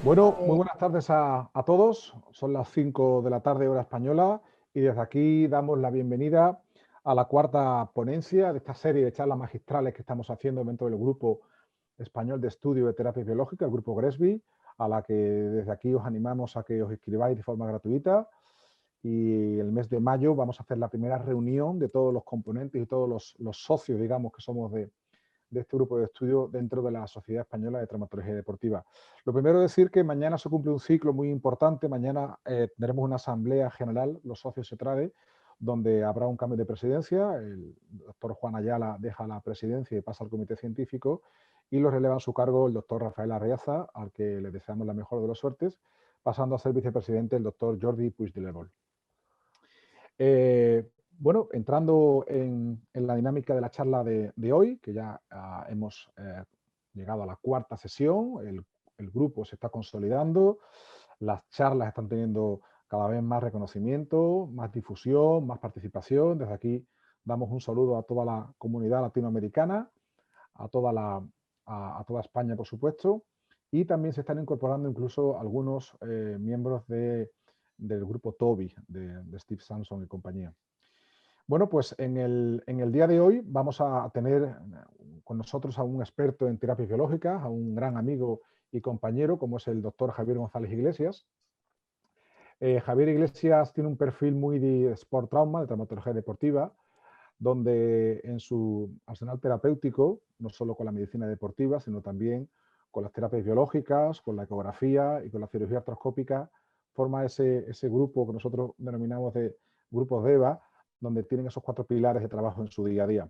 Bueno, muy buenas tardes a todos. Son las 5 de la tarde, hora española, y desde aquí damos la bienvenida a la cuarta ponencia de esta serie de charlas magistrales que estamos haciendo dentro del Grupo Español de Estudio de Terapia Biológica, el Grupo GRESBI, a la que desde aquí os animamos a que os inscribáis de forma gratuita. Y el mes de mayo vamos a hacer la primera reunión de todos los componentes y todos los socios, digamos, que somos de este grupo de estudio dentro de la Sociedad Española de Traumatología Deportiva. Lo primero es decir que mañana se cumple un ciclo muy importante. Mañana tendremos una asamblea general, los socios SETRADE, donde habrá un cambio de presidencia. El doctor Juan Ayala deja la presidencia y pasa al comité científico y lo releva en su cargo el doctor Rafael Arriaza, al que le deseamos la mejor de las suertes, pasando a ser vicepresidente el doctor Jordi Puigdemont. Bueno, entrando en la dinámica de la charla de hoy, que ya hemos llegado a la cuarta sesión, el grupo se está consolidando, las charlas están teniendo cada vez más reconocimiento, más difusión, más participación. Desde aquí damos un saludo a toda la comunidad latinoamericana, a toda España, por supuesto, y también se están incorporando incluso algunos miembros del grupo Toby, de Steve Samson y compañía. Bueno, pues en el día de hoy vamos a tener con nosotros a un experto en terapias biológicas, a un gran amigo y compañero, como es el doctor Javier González Iglesias. Javier Iglesias tiene un perfil muy de sport trauma, de traumatología deportiva, donde en su arsenal terapéutico, no solo con la medicina deportiva, sino también con las terapias biológicas, con la ecografía y con la cirugía artroscópica, forma ese grupo que nosotros denominamos de grupos DEVA, donde tienen esos 4 pilares de trabajo en su día a día.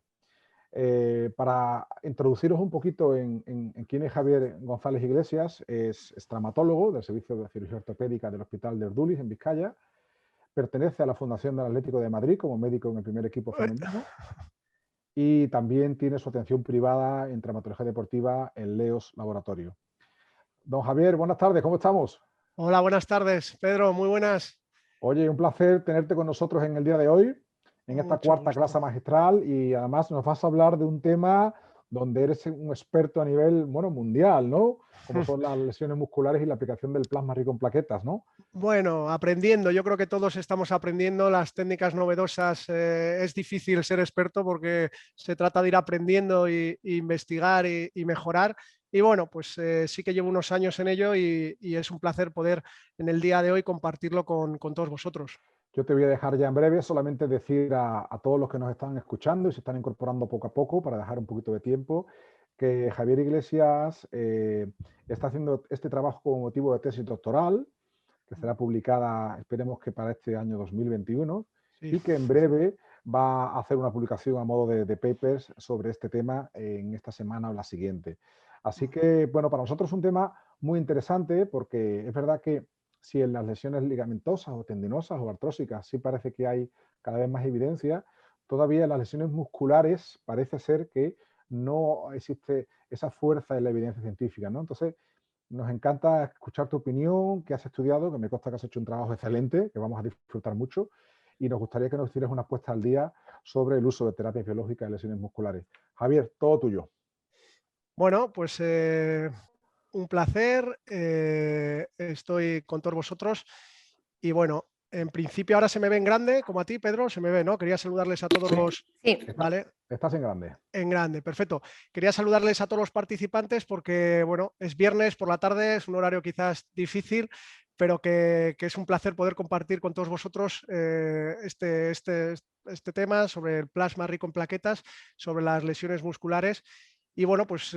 Para introduciros un poquito en quién es Javier González Iglesias, es traumatólogo del Servicio de Cirugía Ortopédica del Hospital de Urduliz, en Vizcaya. Pertenece a la Fundación del Atlético de Madrid como médico en el primer equipo femenino y también tiene su atención privada en traumatología deportiva en Leos Laboratorio. Don Javier, buenas tardes, ¿cómo estamos? Hola, buenas tardes, Pedro, muy buenas. Oye, un placer tenerte con nosotros en el día de hoy, en esta Mucho cuarta gusto. clase magistral, y además nos vas a hablar de un tema donde eres un experto a nivel, bueno, mundial, ¿no? Como son las lesiones musculares y la aplicación del plasma rico en plaquetas, ¿no? Bueno, aprendiendo, yo creo que todos estamos aprendiendo las técnicas novedosas. Es difícil ser experto porque se trata de ir aprendiendo y investigar y mejorar. Y bueno, pues sí que llevo unos años en ello y es un placer poder en el día de hoy compartirlo con todos vosotros. Yo te voy a dejar ya en breve, solamente decir a todos los que nos están escuchando y se están incorporando poco a poco para dejar un poquito de tiempo, que Javier Iglesias está haciendo este trabajo con motivo de tesis doctoral, que será publicada, esperemos que para este año 2021, Sí. y que en breve va a hacer una publicación a modo de papers sobre este tema en esta semana o la siguiente. Así que, bueno, para nosotros es un tema muy interesante porque es verdad que si en las lesiones ligamentosas o tendinosas o artrósicas sí parece que hay cada vez más evidencia, todavía en las lesiones musculares parece ser que no existe esa fuerza en la evidencia científica, ¿no? Entonces, nos encanta escuchar tu opinión, que has estudiado, que me consta que has hecho un trabajo excelente, que vamos a disfrutar mucho, y nos gustaría que nos hicieras una puesta al día sobre el uso de terapias biológicas en lesiones musculares. Javier, todo tuyo. Bueno, pues un placer. Estoy con todos vosotros. Y bueno, en principio ahora se me ve en grande, como a ti, Pedro, se me ve, ¿no? Quería saludarles a todos Sí, los... Sí, Vale, estás en grande. en grande, perfecto. Quería saludarles a todos los participantes porque, bueno, es viernes por la tarde, es un horario quizás difícil, pero que es un placer poder compartir con todos vosotros este tema sobre el plasma rico en plaquetas, sobre las lesiones musculares. Y bueno, pues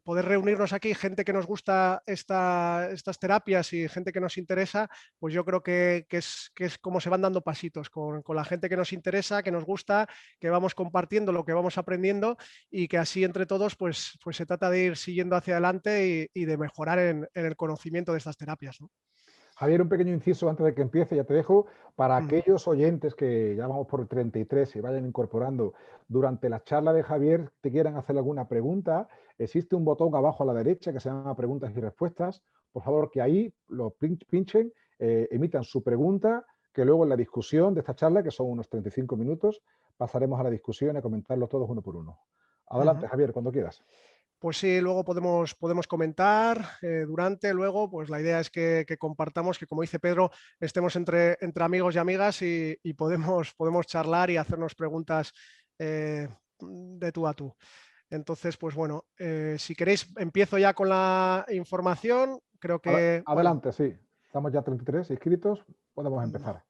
poder reunirnos aquí, gente que nos gusta estas terapias y gente que nos interesa, pues yo creo que es como se van dando pasitos con la gente que nos interesa, que nos gusta, que vamos compartiendo lo que vamos aprendiendo y que así entre todos pues se trata de ir siguiendo hacia adelante y de mejorar en el conocimiento de estas terapias, ¿no? Javier, un pequeño inciso antes de que empiece, ya te dejo, para Mm. aquellos oyentes que ya vamos por 33 y vayan incorporando durante la charla de Javier, te quieran hacer alguna pregunta, existe un botón abajo a la derecha que se llama preguntas y respuestas. Por favor, que ahí lo pinchen, emitan su pregunta, que luego en la discusión de esta charla, que son unos 35 minutos, pasaremos a la discusión y a comentarlo todos uno por uno. Adelante, Ujú. Javier, cuando quieras. Pues sí, luego podemos comentar durante, luego, pues la idea es que compartamos, que como dice Pedro, estemos entre amigos y amigas y podemos charlar y hacernos preguntas de tú a tú. Entonces, pues bueno, si queréis, empiezo ya con la información. Creo que, bueno, Adelante, sí. Estamos ya 33 inscritos, podemos empezar.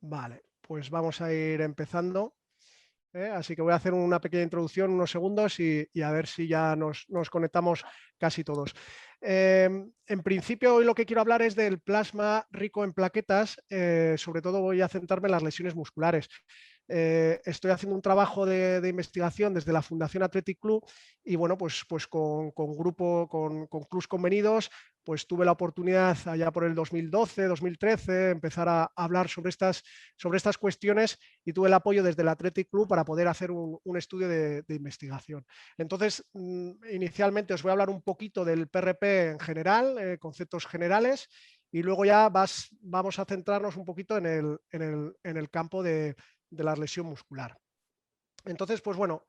vale, pues vamos a ir empezando. Así que voy a hacer una pequeña introducción, unos segundos, y a ver si ya nos conectamos casi todos. En principio, hoy lo que quiero hablar es del plasma rico en plaquetas. Sobre todo voy a centrarme en las lesiones musculares. Estoy haciendo un trabajo de investigación desde la Fundación Athletic Club y bueno, pues con clubs convenidos, pues tuve la oportunidad allá por el 2012, 2013, empezar a hablar sobre estas cuestiones y tuve el apoyo desde el Athletic Club para poder hacer un estudio de investigación. Entonces, inicialmente os voy a hablar un poquito del PRP en general, conceptos generales, y luego ya vamos a centrarnos un poquito en el campo de la lesión muscular. Entonces, pues bueno,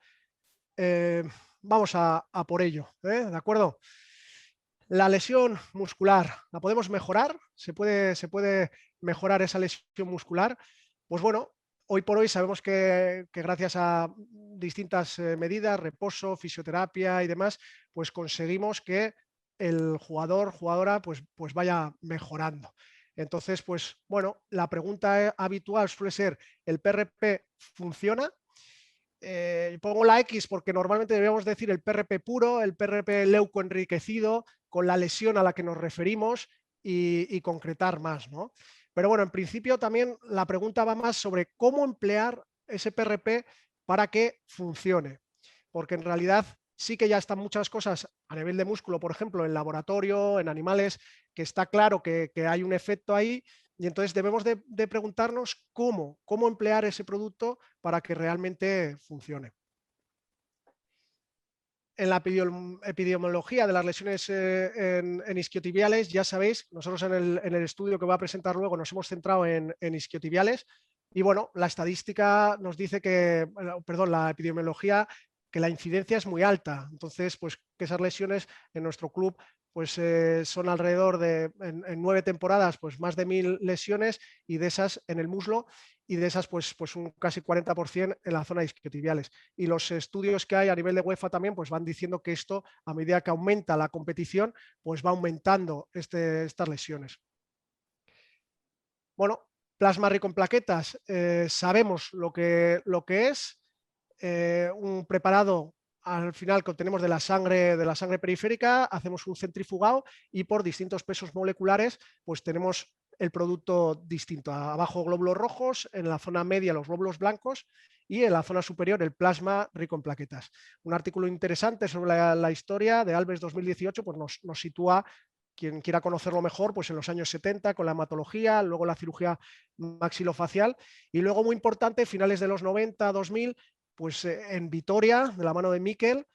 vamos a por ello, ¿de acuerdo? La lesión muscular, ¿la podemos mejorar? ¿Se puede mejorar esa lesión muscular? Pues bueno, hoy por hoy sabemos que gracias a distintas medidas, reposo, fisioterapia y demás, pues conseguimos que el jugador, jugadora, pues vaya mejorando. Entonces, pues bueno, la pregunta habitual suele ser, ¿el PRP funciona? Pongo la X porque normalmente debemos decir el PRP puro, el PRP leucoenriquecido, con la lesión a la que nos referimos y concretar más, ¿no? Pero bueno, en principio también la pregunta va más sobre cómo emplear ese PRP para que funcione, porque en realidad sí que ya están muchas cosas a nivel de músculo, por ejemplo, en laboratorio, en animales, que está claro que hay un efecto ahí, y entonces debemos de preguntarnos cómo emplear ese producto para que realmente funcione. En la epidemiología de las lesiones en isquiotibiales, ya sabéis, nosotros en el estudio que voy a presentar luego nos hemos centrado en isquiotibiales y bueno, la estadística nos dice que, perdón, la epidemiología, que la incidencia es muy alta. Entonces, pues que esas lesiones en nuestro club pues son alrededor de, en 9 temporadas, pues más de 1000 lesiones y de esas en el muslo y de esas pues un casi 40% en la zona de isquiotibiales. Y los estudios que hay a nivel de UEFA también pues van diciendo que esto, a medida que aumenta la competición, pues va aumentando estas lesiones. Bueno, plasma rico en plaquetas, sabemos lo que es, un preparado al final que obtenemos de la sangre periférica, hacemos un centrifugado y por distintos pesos moleculares pues tenemos el producto distinto. Abajo glóbulos rojos, en la zona media los glóbulos blancos y en la zona superior el plasma rico en plaquetas. Un artículo interesante sobre la historia de Alves 2018 pues nos sitúa, quien quiera conocerlo mejor, pues en los años 70 con la hematología, luego la cirugía maxilofacial y luego muy importante, finales de los 90, 2000, pues en Vitoria, de la mano de Miquel,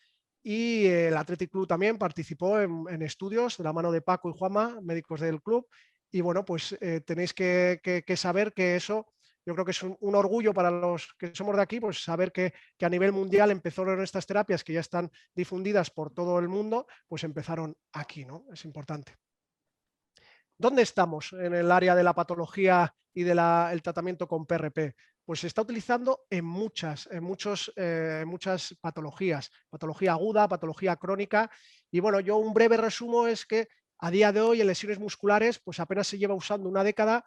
y el Athletic Club también participó en estudios de la mano de Paco y Juanma, médicos del club, y bueno, pues tenéis que saber que eso, yo creo que es un orgullo para los que somos de aquí, pues saber que a nivel mundial empezaron estas terapias que ya están difundidas por todo el mundo, pues empezaron aquí, ¿no? Es importante. ¿Dónde estamos en el área de la patología y del tratamiento con PRP? Pues se está utilizando en muchas patologías, patología aguda, patología crónica, y bueno, yo un breve resumo es que a día de hoy en lesiones musculares pues apenas se lleva usando una década,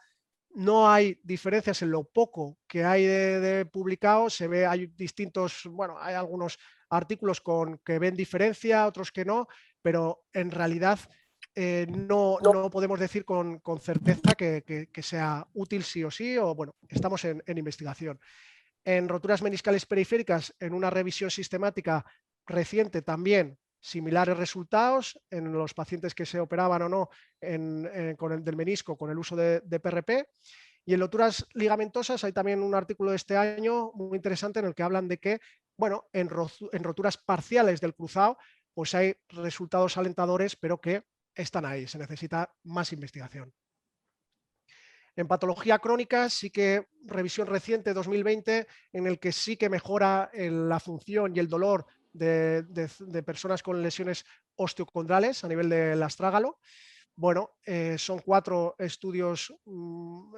no hay diferencias en lo poco que hay de publicado, se ve, hay distintos, bueno, hay algunos artículos que ven diferencia, otros que no, pero en realidad no podemos decir con certeza que sea útil sí o sí, o bueno, estamos en investigación. En roturas meniscales periféricas, en una revisión sistemática reciente también, similares resultados en los pacientes que se operaban o no con el del menisco con el uso de PRP. Y en roturas ligamentosas hay también un artículo de este año muy interesante en el que hablan de que, bueno, en roturas parciales del cruzado, pues hay resultados alentadores, pero que están ahí, se necesita más investigación. En patología crónica sí que revisión reciente 2020 en el que sí que mejora la función y el dolor de personas con lesiones osteocondrales a nivel del astrágalo. Bueno, son 4 estudios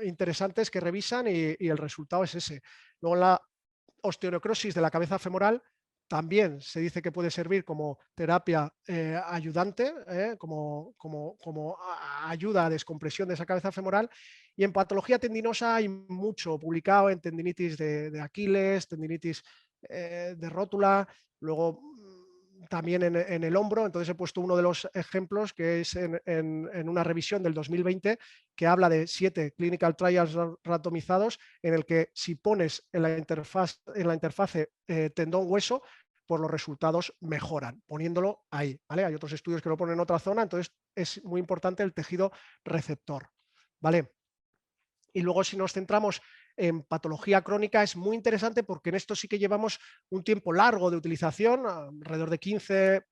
interesantes que revisan y el resultado es ese. Luego la osteonecrosis de la cabeza femoral también se dice que puede servir como terapia ayudante, como ayuda a descompresión de esa cabeza femoral. Y en patología tendinosa hay mucho publicado en tendinitis de Aquiles, tendinitis de rótula, luego también en el hombro. Entonces he puesto uno de los ejemplos que es en una revisión del 2020 que habla de 7 clinical trials randomizados en el que si pones en la interfase tendón-hueso, pues los resultados mejoran, poniéndolo ahí, ¿vale? Hay otros estudios que lo ponen en otra zona, entonces es muy importante el tejido receptor, ¿vale? Y luego si nos centramos en patología crónica es muy interesante porque en esto sí que llevamos un tiempo largo de utilización, alrededor de 15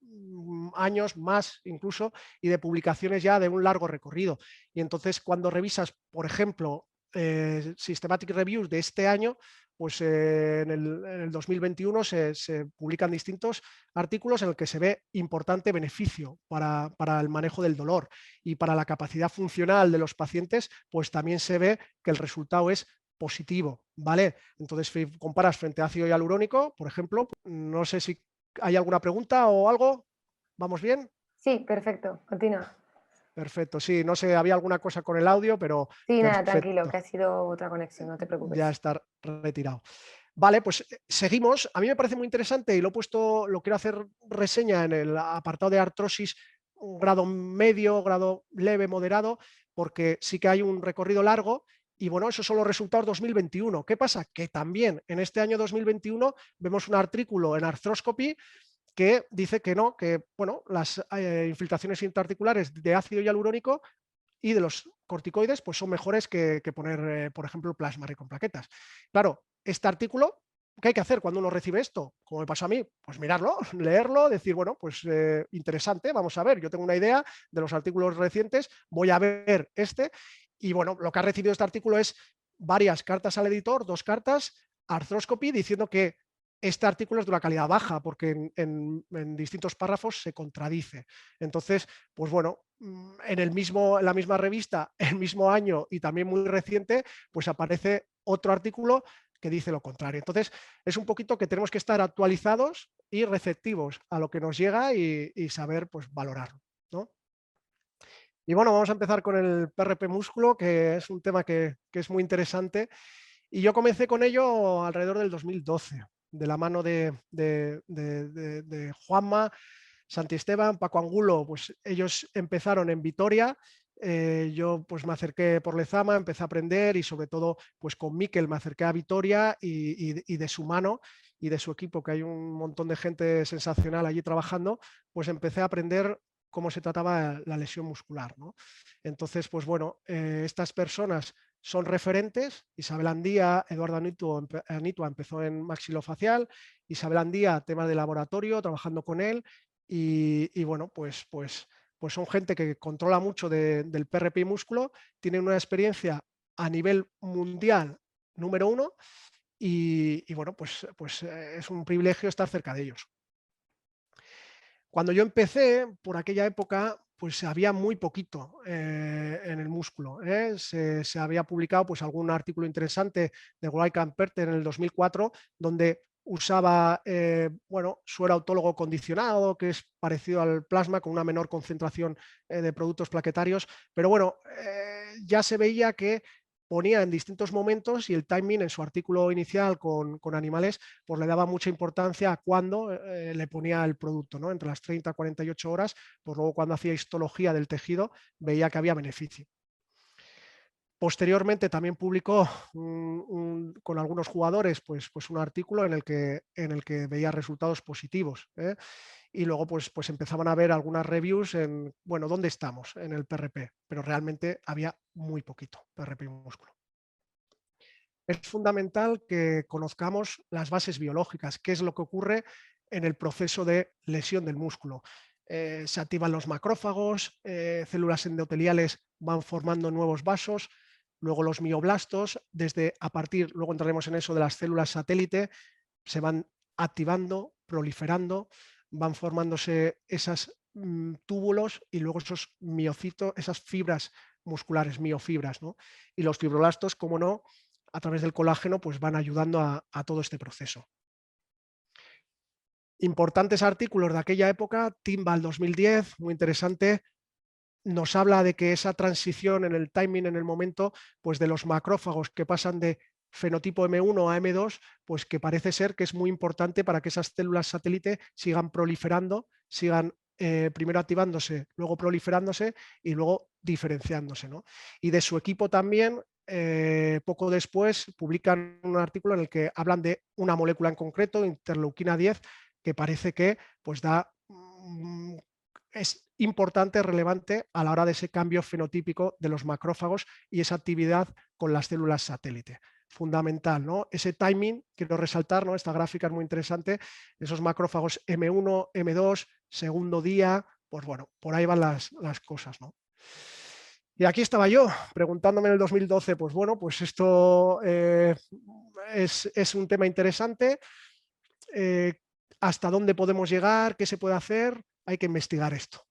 años más incluso, y de publicaciones ya de un largo recorrido. Y entonces cuando revisas, por ejemplo, Systematic Reviews de este año, pues en el 2021 se publican distintos artículos en el que se ve importante beneficio para el manejo del dolor y para la capacidad funcional de los pacientes, pues también se ve que el resultado es positivo, ¿vale? Entonces, si comparas frente a ácido hialurónico, por ejemplo, no sé si hay alguna pregunta o algo. ¿Vamos bien? Sí, perfecto, continúa. Perfecto, sí, no sé, había alguna cosa con el audio, pero Sí, nada, tranquilo, perfecto, que ha sido otra conexión, no te ya preocupes. está retirado. Vale, pues seguimos. A mí me parece muy interesante y lo he puesto, lo quiero hacer reseña en el apartado de artrosis, un grado medio, grado leve, moderado, porque sí que hay un recorrido largo. Y bueno, esos son los resultados 2021. ¿Qué pasa? Que también en este año 2021 vemos un artículo en Arthroscopy que dice que no, que bueno, las infiltraciones intraarticulares de ácido hialurónico y de los corticoides pues son mejores que poner, por ejemplo, plasma rico en plaquetas. Claro, este artículo, ¿qué hay que hacer cuando uno recibe esto? Como me pasó a mí, pues mirarlo, leerlo, decir, bueno, pues interesante, vamos a ver, yo tengo una idea de los artículos recientes, voy a ver este, y bueno, lo que ha recibido este artículo es varias cartas al editor, 2 cartas, Arthroscopy, diciendo que este artículo es de una calidad baja porque en distintos párrafos se contradice. Entonces, pues bueno, en la misma revista, el mismo año y también muy reciente, pues aparece otro artículo que dice lo contrario. Entonces, es un poquito que tenemos que estar actualizados y receptivos a lo que nos llega y saber pues valorarlo, ¿no? Y bueno, vamos a empezar con el PRP músculo, que es un tema que es muy interesante. Y yo comencé con ello alrededor del 2012, de la mano de Juanma, Santi Esteban, Paco Angulo. Pues ellos empezaron en Vitoria, yo pues me acerqué por Lezama, empecé a aprender y sobre todo pues con Miquel me acerqué a Vitoria y de su mano y de su equipo, que hay un montón de gente sensacional allí trabajando, pues empecé a aprender cómo se trataba la lesión muscular, ¿no? Entonces, pues bueno, estas personas son referentes. Isabel Andía, Eduardo Anitua empezó en maxilofacial, Isabel Andía, temas de laboratorio, trabajando con él, y bueno, pues son gente que controla mucho del PRP y músculo, tienen una experiencia a nivel mundial número 1 y bueno, pues es un privilegio estar cerca de ellos. Cuando yo empecé, por aquella época, pues había muy poquito en el músculo. Se había publicado pues algún artículo interesante de Wright Perter en el 2004, donde usaba bueno, suero autólogo condicionado, que es parecido al plasma, con una menor concentración de productos plaquetarios, pero bueno, ya se veía que ponía en distintos momentos y el timing en su artículo inicial con animales pues le daba mucha importancia a cuándo le ponía el producto, ¿no? Entre las 30 y 48 horas, pues luego cuando hacía histología del tejido veía que había beneficio. Posteriormente también publicó con algunos jugadores pues un artículo en el que veía resultados positivos, ¿eh? Y luego pues empezaban a ver algunas reviews en, bueno, ¿dónde estamos en el PRP? Pero realmente había muy poquito PRP y músculo. Es fundamental que conozcamos las bases biológicas, qué es lo que ocurre en el proceso de lesión del músculo. Se activan los macrófagos, células endoteliales van formando nuevos vasos, luego los mioblastos, luego entraremos en eso de las células satélite, se van activando, proliferando, van formándose esos túbulos y luego esos miocitos, esas fibras musculares, miofibras, ¿no? Y los fibroblastos, como no, a través del colágeno, pues van ayudando a todo este proceso. Importantes artículos de aquella época, Timbal 2010, muy interesante, nos habla de que esa transición en el timing, en el momento, pues de los macrófagos que pasan de fenotipo M1 a M2, pues que parece ser que es muy importante para que esas células satélite sigan proliferando, sigan primero activándose, luego proliferándose y luego diferenciándose, ¿no? Y de su equipo también, poco después, publican un artículo en el que hablan de una molécula en concreto, interleuquina 10, que parece que pues es importante, relevante a la hora de ese cambio fenotípico de los macrófagos y esa actividad con las células satélite. Fundamental, ¿no? Ese timing, quiero resaltar, ¿no? Esta gráfica es muy interesante, esos macrófagos M1, M2, segundo día, pues bueno, por ahí van las cosas, ¿no? Y aquí estaba yo, preguntándome en el 2012, pues bueno, pues esto es un tema interesante, hasta dónde podemos llegar, qué se puede hacer, hay que investigar esto.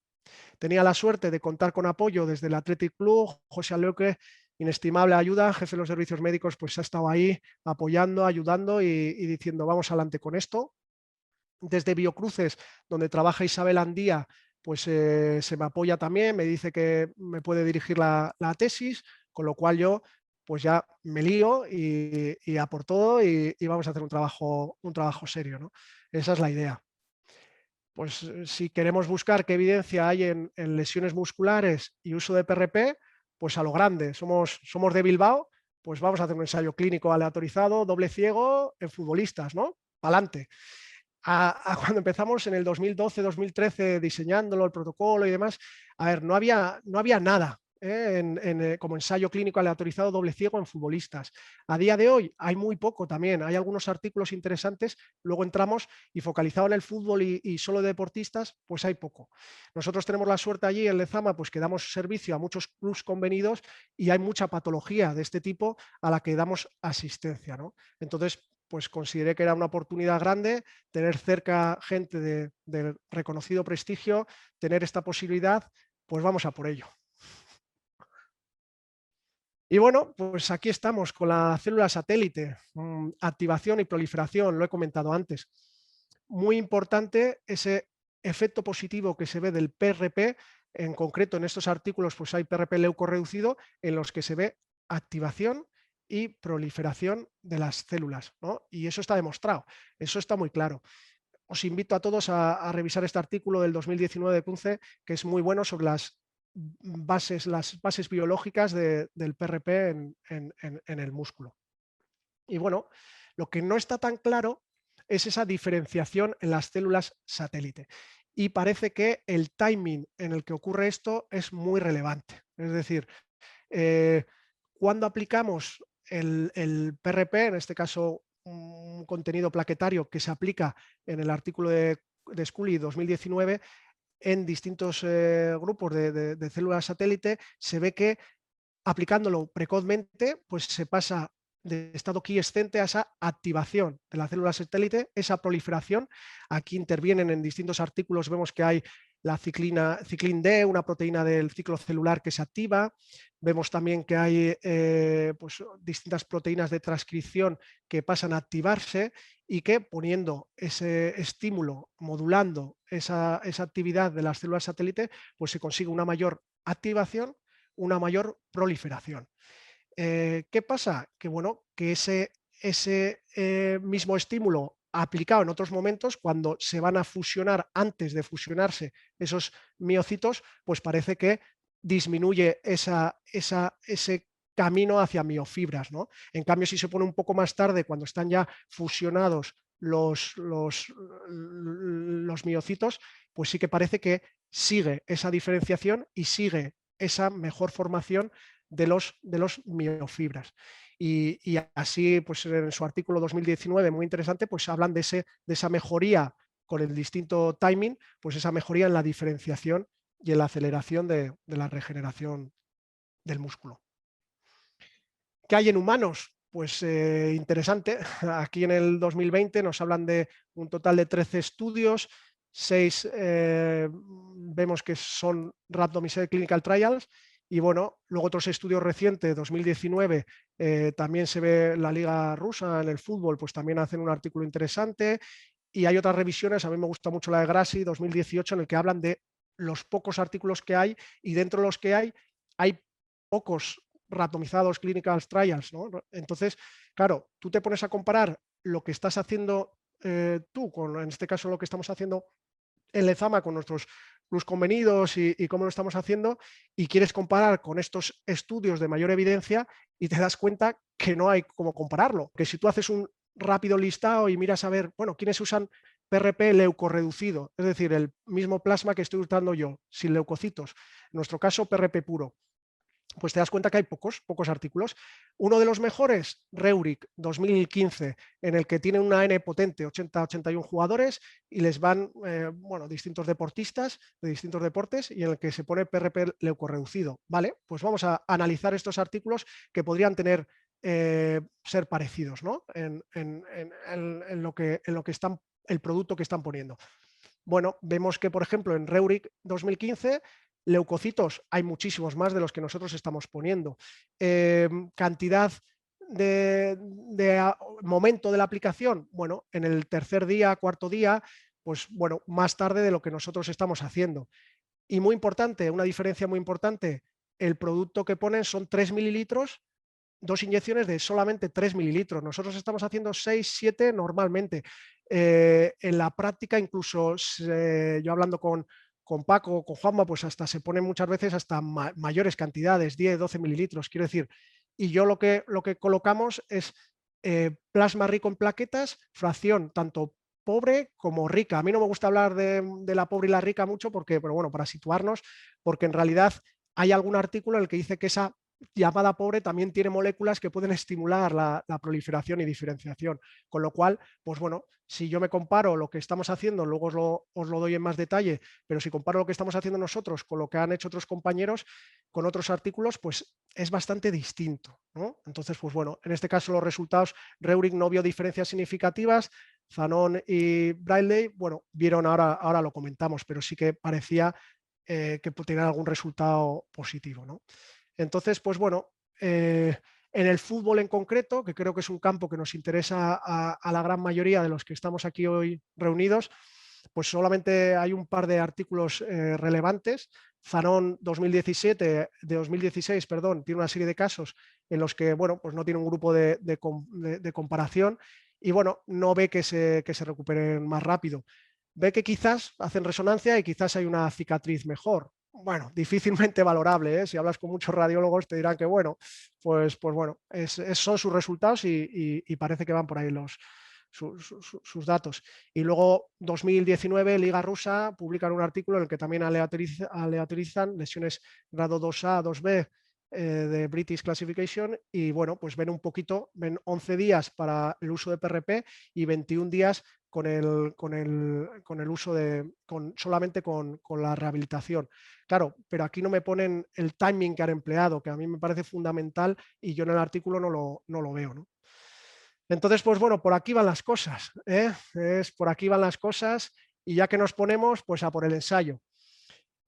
Tenía la suerte de contar con apoyo desde el Athletic Club, José Aleque, inestimable ayuda, jefe de los servicios médicos, pues ha estado ahí apoyando, ayudando y diciendo vamos adelante con esto. Desde Biocruces, donde trabaja Isabel Andía, pues se me apoya también, me dice que me puede dirigir la tesis, con lo cual yo pues ya me lío y a por todo y vamos a hacer un trabajo serio, ¿no? Esa es la idea. Pues si queremos buscar qué evidencia hay en lesiones musculares y uso de PRP, pues a lo grande. Somos de Bilbao, pues vamos a hacer un ensayo clínico aleatorizado, doble ciego, en futbolistas, ¿no? Pa'lante. Cuando empezamos en el 2012-2013 diseñándolo, el protocolo y demás, a ver, no había nada como ensayo clínico aleatorizado doble ciego en futbolistas. A día de hoy hay muy poco también, hay algunos artículos interesantes, luego entramos y focalizado en el fútbol y solo de deportistas, pues hay poco. Nosotros tenemos la suerte allí en Lezama, pues que damos servicio a muchos clubs convenidos y hay mucha patología de este tipo a la que damos asistencia, ¿no? Entonces, pues consideré que era una oportunidad grande tener cerca gente de reconocido prestigio, tener esta posibilidad, pues vamos a por ello. Y bueno, pues aquí estamos con la célula satélite, activación y proliferación, lo he comentado antes. Muy importante ese efecto positivo que se ve del PRP, en concreto en estos artículos pues hay PRP leucorreducido en los que se ve activación y proliferación de las células, ¿no? Y eso está demostrado, eso está muy claro. Os invito a todos a revisar este artículo del 2019 de Kunze, que es muy bueno sobre las bases biológicas del PRP en el músculo. Y bueno, lo que no está tan claro es esa diferenciación en las células satélite. Y parece que el timing en el que ocurre esto es muy relevante. Es decir, cuando aplicamos el PRP, en este caso un contenido plaquetario que se aplica en el artículo de Scully 2019, en distintos grupos de células satélite, se ve que aplicándolo precozmente, pues se pasa de estado quiescente a esa activación de la célula satélite, esa proliferación. Aquí intervienen en distintos artículos, vemos que hay la ciclin D, una proteína del ciclo celular que se activa. Vemos también que hay pues, distintas proteínas de transcripción que pasan a activarse y que poniendo ese estímulo, modulando esa actividad de las células satélite, pues se consigue una mayor activación, una mayor proliferación. ¿Qué pasa? Que bueno, que ese mismo estímulo aplicado en otros momentos, cuando se van a fusionar, antes de fusionarse esos miocitos, pues parece que disminuye ese camino hacia miofibras, ¿no? En cambio, si se pone un poco más tarde, cuando están ya fusionados los miocitos, pues sí que parece que sigue esa diferenciación y sigue esa mejor formación de los miofibras. Y así, pues en su artículo 2019, muy interesante, pues hablan de esa mejoría con el distinto timing, pues esa mejoría en la diferenciación y en la aceleración de la regeneración del músculo. ¿Qué hay en humanos? pues interesante. Aquí en el 2020 nos hablan de un total de 13 estudios, 6 vemos que son randomized clinical trials, y bueno, luego otros estudios recientes, 2019, también se ve la liga rusa en el fútbol, pues también hacen un artículo interesante, y hay otras revisiones, a mí me gusta mucho la de Grassi, 2018, en el que hablan de los pocos artículos que hay, y dentro de los que hay pocos randomizados clinical trials, ¿no? Entonces, claro, tú te pones a comparar lo que estás haciendo tú, con, en este caso, lo que estamos haciendo en Lezama con nuestros plus convenidos y cómo lo estamos haciendo, y quieres comparar con estos estudios de mayor evidencia y te das cuenta que no hay cómo compararlo. Que si tú haces un rápido listado y miras a ver, bueno, quiénes usan PRP leucorreducido, es decir, el mismo plasma que estoy usando yo, sin leucocitos, en nuestro caso PRP puro, pues te das cuenta que hay pocos artículos. Uno de los mejores, Reuric 2015, en el que tiene una N potente, 80-81 jugadores, y les van bueno, distintos deportistas de distintos deportes, y en el que se pone PRP leucorreducido. Vale, pues vamos a analizar estos artículos que podrían tener ser parecidos, ¿no? en lo que están, el producto que están poniendo. Bueno, vemos que, por ejemplo, en Reuric 2015, leucocitos hay muchísimos más de los que nosotros estamos poniendo. Cantidad de momento de la aplicación, bueno, en el tercer día, cuarto día, pues bueno, más tarde de lo que nosotros estamos haciendo. Y muy importante, una diferencia muy importante, el producto que ponen son 3 mililitros, 2 inyecciones de solamente 3 mililitros. Nosotros estamos haciendo 6, 7 normalmente. En la práctica, incluso yo hablando con Paco, con Juanma, pues hasta se ponen muchas veces hasta mayores cantidades, 10, 12 mililitros, quiero decir. Y yo lo que colocamos es plasma rico en plaquetas, fracción tanto pobre como rica. A mí no me gusta hablar de la pobre y la rica mucho, porque, pero bueno, para situarnos, porque en realidad hay algún artículo en el que dice que esa llamada pobre también tiene moléculas que pueden estimular la proliferación y diferenciación, con lo cual, pues bueno, si yo me comparo lo que estamos haciendo, luego os lo doy en más detalle, pero si comparo lo que estamos haciendo nosotros con lo que han hecho otros compañeros, con otros artículos, pues es bastante distinto, ¿no? Entonces, pues bueno, en este caso los resultados, Reuric no vio diferencias significativas, Zanon y Bradley, bueno, vieron, ahora lo comentamos, pero sí que parecía que tenían algún resultado positivo, ¿no? Entonces, pues bueno, en el fútbol en concreto, que creo que es un campo que nos interesa a la gran mayoría de los que estamos aquí hoy reunidos, pues solamente hay un par de artículos relevantes. Zanon 2016, perdón, tiene una serie de casos en los que, bueno, pues no tiene un grupo de comparación, y bueno, no ve que se recuperen más rápido. Ve que quizás hacen resonancia y quizás hay una cicatriz mejor. Bueno, difícilmente valorable, ¿eh? Si hablas con muchos radiólogos te dirán que bueno, pues bueno, son sus resultados y parece que van por ahí sus datos. Y luego 2019, Liga Rusa, publican un artículo en el que también aleatorizan lesiones grado 2A, 2B de British Classification, y bueno, pues ven un poquito, ven 11 días para el uso de PRP y 21 días con el uso solamente con la rehabilitación. Claro, pero aquí no me ponen el timing que han empleado, que a mí me parece fundamental y yo en el artículo no lo veo, ¿no? Entonces, pues bueno, por aquí van las cosas, ¿eh? Por aquí van las cosas, y ya que nos ponemos, pues a por el ensayo.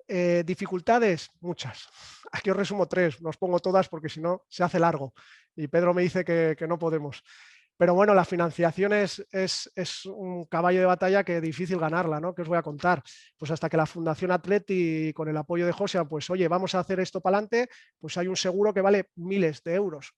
Dificultades, muchas. Aquí os resumo 3, no os pongo todas porque si no se hace largo y Pedro me dice que no podemos. Pero bueno, la financiación es un caballo de batalla que es difícil ganarla, ¿no? ¿Qué os voy a contar? Pues hasta que la Fundación Atleti, con el apoyo de José, pues oye, vamos a hacer esto para adelante, pues hay un seguro que vale miles de euros.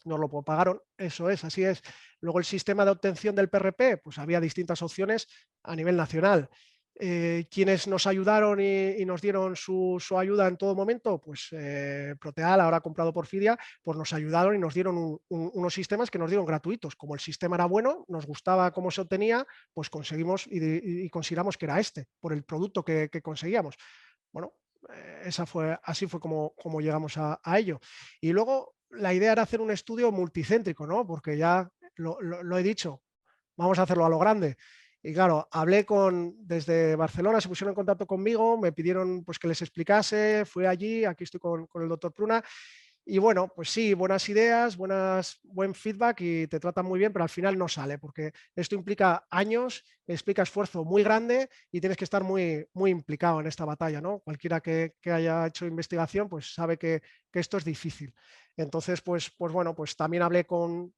Nos lo pagaron, eso es, así es. Luego el sistema de obtención del PRP, pues había distintas opciones a nivel nacional. ¿Quiénes nos ayudaron y nos dieron su ayuda en todo momento? Pues Proteal, ahora comprado por Fidia, pues nos ayudaron y nos dieron unos sistemas que nos dieron gratuitos. Como el sistema era bueno, nos gustaba cómo se obtenía, pues conseguimos y consideramos que era este, por el producto que conseguíamos. Bueno, así fue como llegamos a ello. Y luego la idea era hacer un estudio multicéntrico, ¿no? Porque ya lo he dicho, vamos a hacerlo a lo grande. Y claro, hablé desde Barcelona, se pusieron en contacto conmigo, me pidieron pues que les explicase, fui allí, aquí estoy con el doctor Pruna, Y bueno, pues sí, buenas ideas, buen feedback y te tratan muy bien, pero al final no sale, porque esto implica años, explica esfuerzo muy grande y tienes que estar muy, muy implicado en esta batalla, ¿no? Cualquiera que haya hecho investigación, pues sabe que esto es difícil. Entonces, pues bueno, pues también hablé con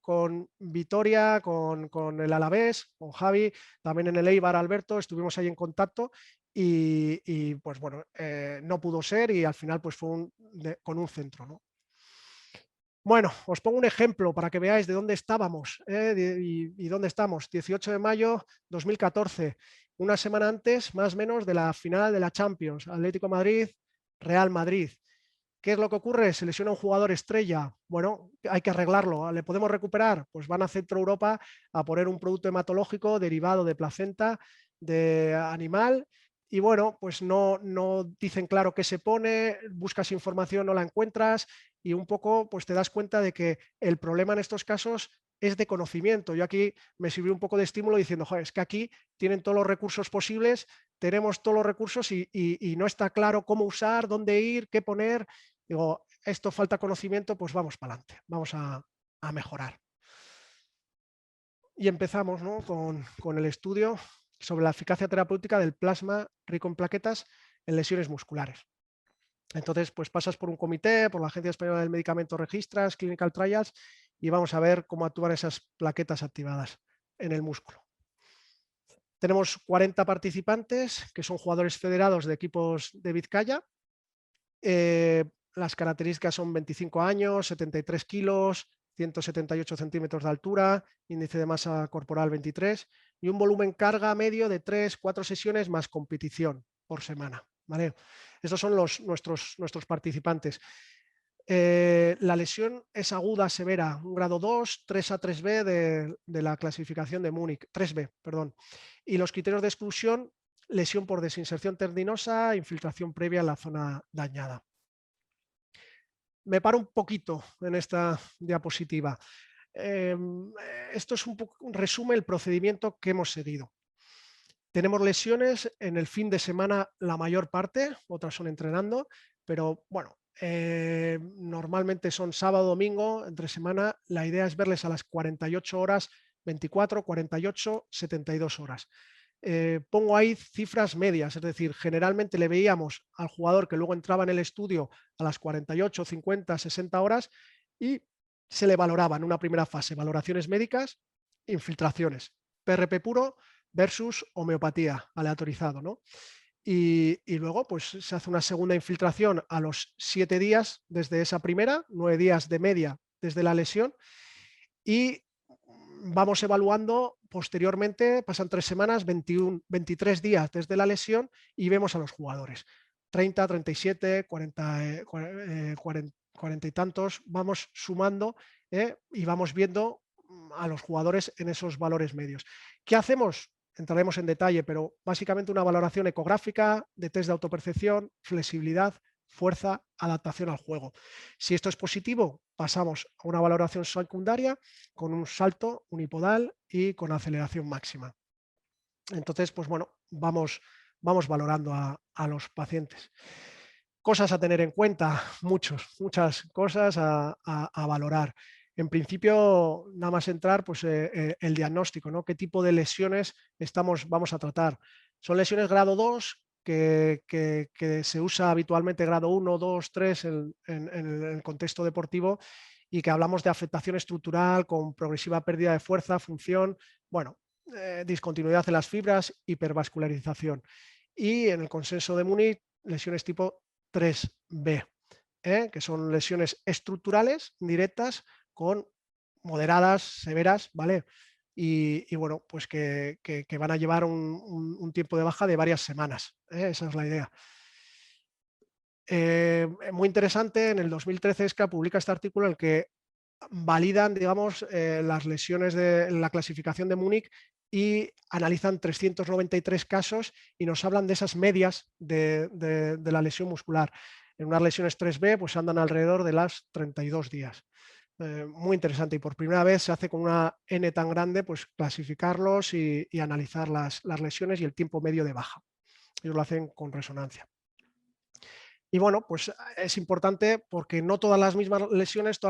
Vitoria, con el Alavés, con Javi, también en el Eibar Alberto, estuvimos ahí en contacto y pues bueno, no pudo ser y al final pues fue con un centro, ¿no? Bueno, os pongo un ejemplo para que veáis de dónde estábamos y dónde estamos. 18 de mayo 2014, una semana antes, más o menos, de la final de la Champions, Atlético de Madrid, Real Madrid. ¿Qué es lo que ocurre? Se lesiona un jugador estrella. Bueno, hay que arreglarlo. ¿Le podemos recuperar? Pues van a Centro Europa a poner un producto hematológico derivado de placenta de animal. Y bueno, pues no dicen claro qué se pone, buscas información, no la encuentras y un poco pues te das cuenta de que el problema en estos casos es de conocimiento. Yo aquí me sirvió un poco de estímulo diciendo, joder, es que aquí tienen todos los recursos posibles, tenemos todos los recursos y no está claro cómo usar, dónde ir, qué poner. Digo, esto falta conocimiento, pues vamos para adelante, vamos a mejorar. Y empezamos, ¿no?, con el estudio sobre la eficacia terapéutica del plasma rico en plaquetas en lesiones musculares. Entonces, pues pasas por un comité, por la Agencia Española del Medicamento, registras, clinical trials y vamos a ver cómo actúan esas plaquetas activadas en el músculo. Tenemos 40 participantes que son jugadores federados de equipos de Vizcaya. Las características son 25 años, 73 kilos, 178 centímetros de altura, índice de masa corporal 23 y un volumen carga medio de 3-4 sesiones más competición por semana. ¿Vale? Estos son nuestros participantes. La lesión es aguda severa, un grado 2, 3 a 3B de la clasificación de Múnich, 3B, perdón. Y los criterios de exclusión, lesión por desinserción tendinosa, infiltración previa en la zona dañada. Me paro un poquito en esta diapositiva. Esto es un poco, resume el procedimiento que hemos seguido. Tenemos lesiones en el fin de semana la mayor parte, otras son entrenando, pero bueno, normalmente son sábado, domingo, entre semana. La idea es verles a las 48 horas, 24, 48, 72 horas. Pongo ahí cifras medias, es decir, generalmente le veíamos al jugador que luego entraba en el estudio a las 48, 50, 60 horas y se le valoraba en una primera fase valoraciones médicas, infiltraciones, PRP puro versus homeopatía, aleatorizado, ¿no? Y luego pues se hace una segunda infiltración a los 7 días desde esa primera, 9 días de media desde la lesión y vamos evaluando posteriormente, pasan 3 semanas, 21, 23 días desde la lesión y vemos a los jugadores. 30, 37, 40, 40 y tantos, vamos sumando y vamos viendo a los jugadores en esos valores medios. ¿Qué hacemos? Entraremos en detalle, pero básicamente una valoración ecográfica de test de autopercepción, flexibilidad, fuerza, adaptación al juego. Si esto es positivo, pasamos a una valoración secundaria con un salto unipodal y con aceleración máxima. Entonces, pues bueno, vamos valorando a los pacientes. Cosas a tener en cuenta, muchas cosas a valorar. En principio, nada más entrar, pues el diagnóstico, ¿no? ¿Qué tipo de lesiones vamos a tratar? Son lesiones grado 2 que se usa habitualmente grado 1, 2, 3 en el contexto deportivo y que hablamos de afectación estructural con progresiva pérdida de fuerza, función, bueno, discontinuidad de las fibras, hipervascularización. Y en el consenso de Múnich, lesiones tipo 3B, que son lesiones estructurales directas con moderadas, severas, ¿vale? Y bueno, pues que van a llevar un tiempo de baja de varias semanas. Esa es la idea. Muy interesante, en el 2013 ESCA publica este artículo en el que validan, digamos, las lesiones de la clasificación de Múnich y analizan 393 casos y nos hablan de esas medias de la lesión muscular. En unas lesiones 3B pues andan alrededor de las 32 días. Muy interesante y por primera vez se hace con una N tan grande, pues clasificarlos y analizar las lesiones y el tiempo medio de baja. Ellos lo hacen con resonancia. Y bueno, pues es importante porque no todas las lesiones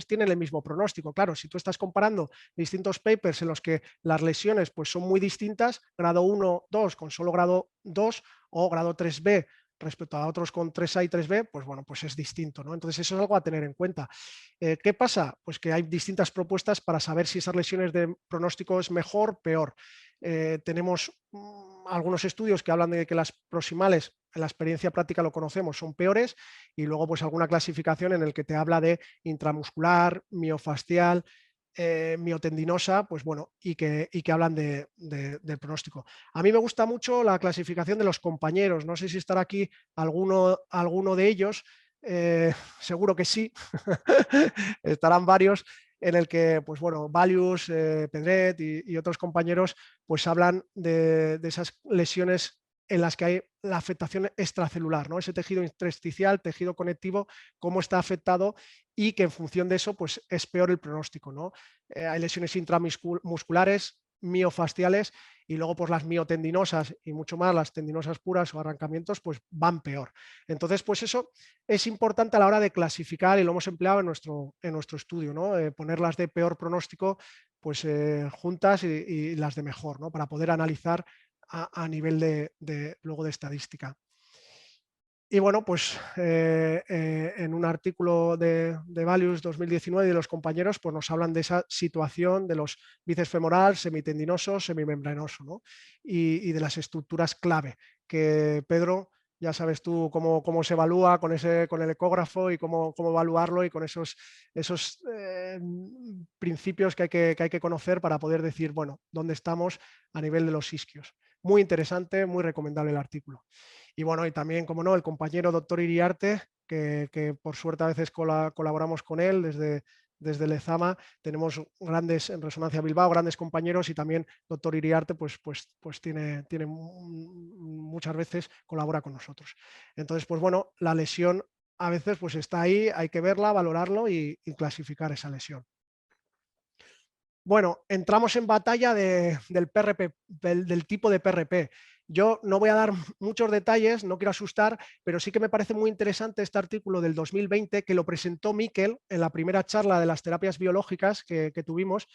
tienen el mismo pronóstico. Claro, si tú estás comparando distintos papers en los que las lesiones pues, son muy distintas, grado 1, 2 con solo grado 2 o grado 3B respecto a otros con 3A y 3B, pues bueno, pues es distinto, ¿no? Entonces eso es algo a tener en cuenta. ¿Qué pasa? Pues que hay distintas propuestas para saber si esas lesiones de pronóstico es mejor, peor. Tenemos algunos estudios que hablan de que las proximales, en la experiencia práctica lo conocemos, son peores, y luego pues alguna clasificación en el que te habla de intramuscular, miofascial, miotendinosa, pues bueno, y que hablan del pronóstico. A mí me gusta mucho la clasificación de los compañeros, no sé si estará aquí alguno de ellos, seguro que sí, estarán varios, en el que, pues bueno, Valius, Pedret y otros compañeros, pues hablan de esas lesiones en las que hay la afectación extracelular, ¿no? Ese tejido intersticial, tejido conectivo, cómo está afectado y que en función de eso, pues es peor el pronóstico, ¿no? Hay lesiones intramusculares, miofasciales, y luego pues las miotendinosas y mucho más, las tendinosas puras o arrancamientos, pues van peor. Entonces, pues eso es importante a la hora de clasificar, y lo hemos empleado en nuestro estudio, ¿no? Poner las de peor pronóstico pues juntas y las de mejor, ¿no? Para poder analizar a nivel luego de estadística. Y bueno, pues en un artículo de Valius 2019 de los compañeros, pues nos hablan de esa situación de los bíceps femoral, semitendinoso, semimembranoso, ¿no? Y de las estructuras clave, que Pedro, ya sabes tú cómo se evalúa con el ecógrafo y cómo evaluarlo, y con esos principios que hay que conocer para poder decir, bueno, dónde estamos a nivel de los isquios. Muy interesante, muy recomendable el artículo. Y bueno, y también, como no, el compañero doctor Iriarte, que por suerte a veces colaboramos con él desde Lezama. Tenemos grandes en Resonancia Bilbao, grandes compañeros, y también doctor Iriarte pues tiene muchas veces colabora con nosotros. Entonces, pues bueno, la lesión a veces pues está ahí, hay que verla, valorarlo y clasificar esa lesión. Bueno, entramos en batalla del PRP, del tipo de PRP. Yo no voy a dar muchos detalles, no quiero asustar, pero sí que me parece muy interesante este artículo del 2020 que lo presentó Miquel en la primera charla de las terapias biológicas que tuvimos,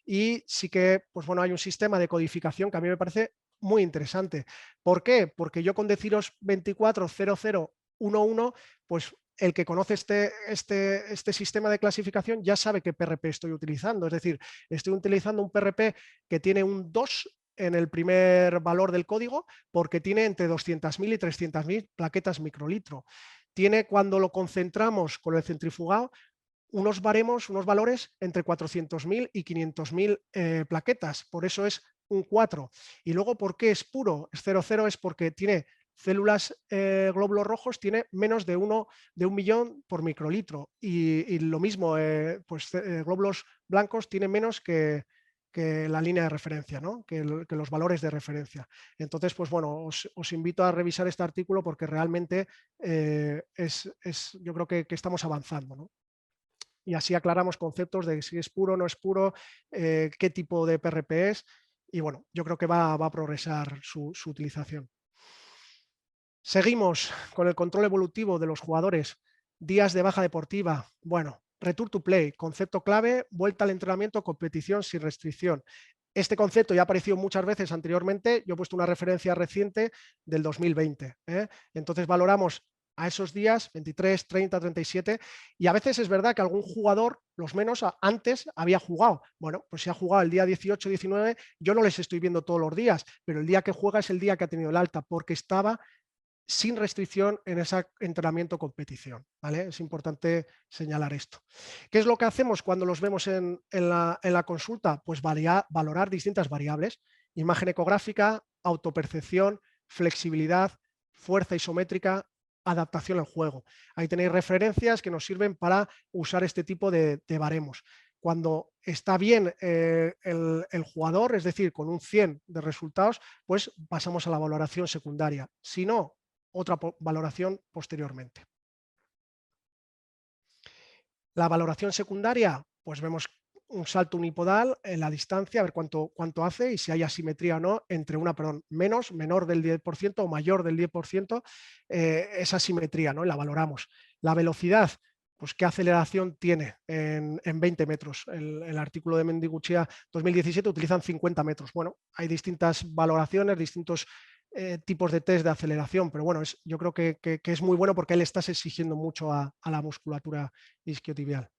y sí que, pues bueno, hay un sistema de codificación que a mí me parece muy interesante. ¿Por qué? Porque yo con deciros 240011, pues el que conoce este sistema de clasificación ya sabe qué PRP estoy utilizando. Es decir, estoy utilizando un PRP que tiene un 2 en el primer valor del código, porque tiene entre 200.000 y 300.000 plaquetas microlitro. Tiene, cuando lo concentramos con el centrifugado, unos baremos, unos valores entre 400.000 y 500.000 plaquetas. Por eso es un 4. Y luego, ¿por qué es puro? Es 0,0, es porque tiene células, glóbulos rojos, tiene menos de 1 millón por microlitro, y lo mismo, glóbulos blancos tiene menos que la línea de referencia, ¿no? que los valores de referencia. Entonces, pues bueno, os invito a revisar este artículo porque realmente yo creo que estamos avanzando, ¿no? Y así aclaramos conceptos de si es puro o no es puro, qué tipo de PRP es, y bueno, yo creo que va a progresar su utilización. Seguimos con el control evolutivo de los jugadores. Días de baja deportiva. Bueno, return to play, concepto clave, vuelta al entrenamiento, competición sin restricción. Este concepto ya ha aparecido muchas veces anteriormente. Yo he puesto una referencia reciente del 2020. Entonces valoramos a esos días, 23, 30, 37, y a veces es verdad que algún jugador, los menos, antes había jugado. Bueno, pues si ha jugado el día 18, 19, yo no les estoy viendo todos los días, pero el día que juega es el día que ha tenido el alta, porque estaba sin restricción en ese entrenamiento competición, ¿vale? Es importante señalar esto. ¿Qué es lo que hacemos cuando los vemos en la consulta? Pues valorar distintas variables: imagen ecográfica, autopercepción, flexibilidad, fuerza isométrica, adaptación al juego. Ahí tenéis referencias que nos sirven para usar este tipo de baremos. Cuando está bien el jugador, es decir, con un 100 de resultados, pues pasamos a la valoración secundaria. Si no, otra valoración posteriormente. La valoración secundaria, pues vemos un salto unipodal en la distancia, a ver cuánto hace y si hay asimetría o no entre una, perdón, menor del 10% o mayor del 10%, esa asimetría, ¿no? La valoramos. La velocidad, pues qué aceleración tiene en 20 metros. El artículo de Mendiguchia 2017 utilizan 50 metros. Bueno, hay distintas valoraciones, distintos tipos de test de aceleración, pero bueno, yo creo que es muy bueno porque le estás exigiendo mucho a la musculatura isquiotibial.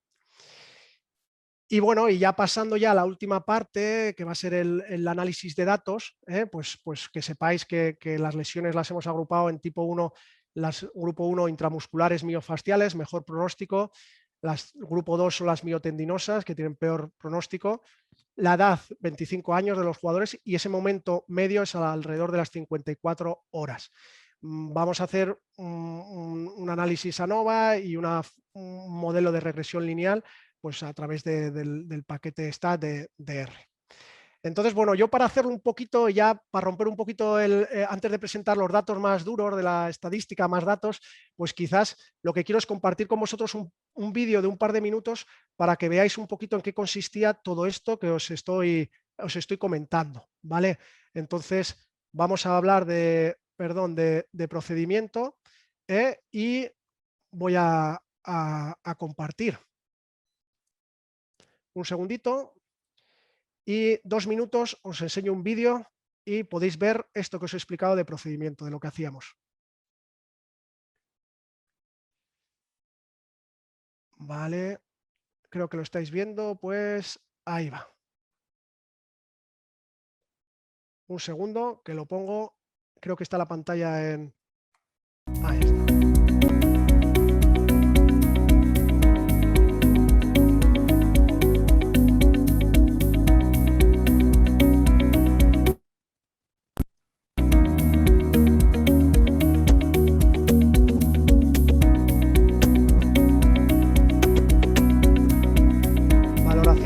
Y bueno, y ya pasando ya a la última parte, que va a ser el análisis de datos, pues que sepáis que las lesiones las hemos agrupado en tipo 1, grupo 1 intramusculares miofasciales, mejor pronóstico, grupo 2 son las miotendinosas, que tienen peor pronóstico, la edad 25 años de los jugadores y ese momento medio es alrededor de las 54 horas. Vamos a hacer un análisis ANOVA y un modelo de regresión lineal pues a través del paquete STAT de R. Entonces, bueno, yo para hacerlo un poquito, ya para romper un poquito, antes de presentar los datos más duros de la estadística, más datos, pues quizás lo que quiero es compartir con vosotros un vídeo de un par de minutos para que veáis un poquito en qué consistía todo esto que os estoy comentando, ¿vale? Entonces, vamos a hablar de procedimiento y voy a compartir. Un segundito y 2 minutos os enseño un vídeo y podéis ver esto que os he explicado de procedimiento, de lo que hacíamos. Vale, creo que lo estáis viendo, pues ahí va. Un segundo, que lo pongo, creo que está la pantalla en... Ahí está.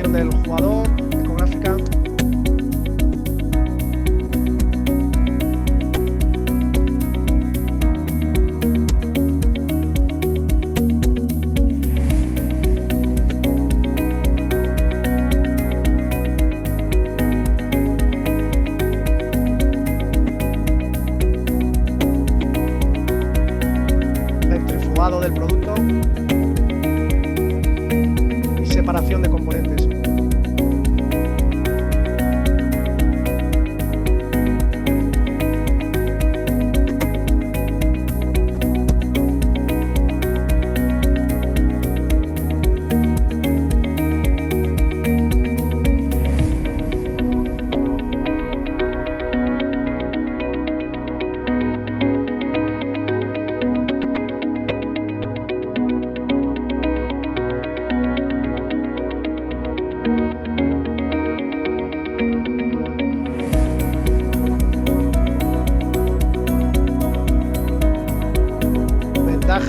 Del jugador, ecográfica. Centrifugado del producto y separación de componentes.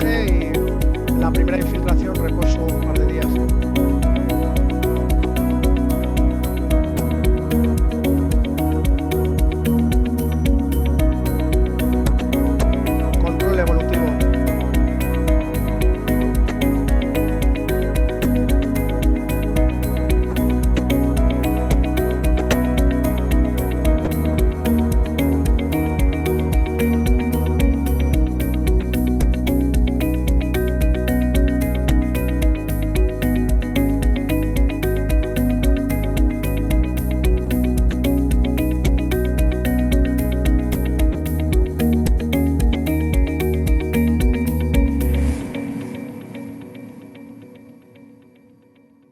Y la primera infiltración reposo un par de días. Control evolutivo.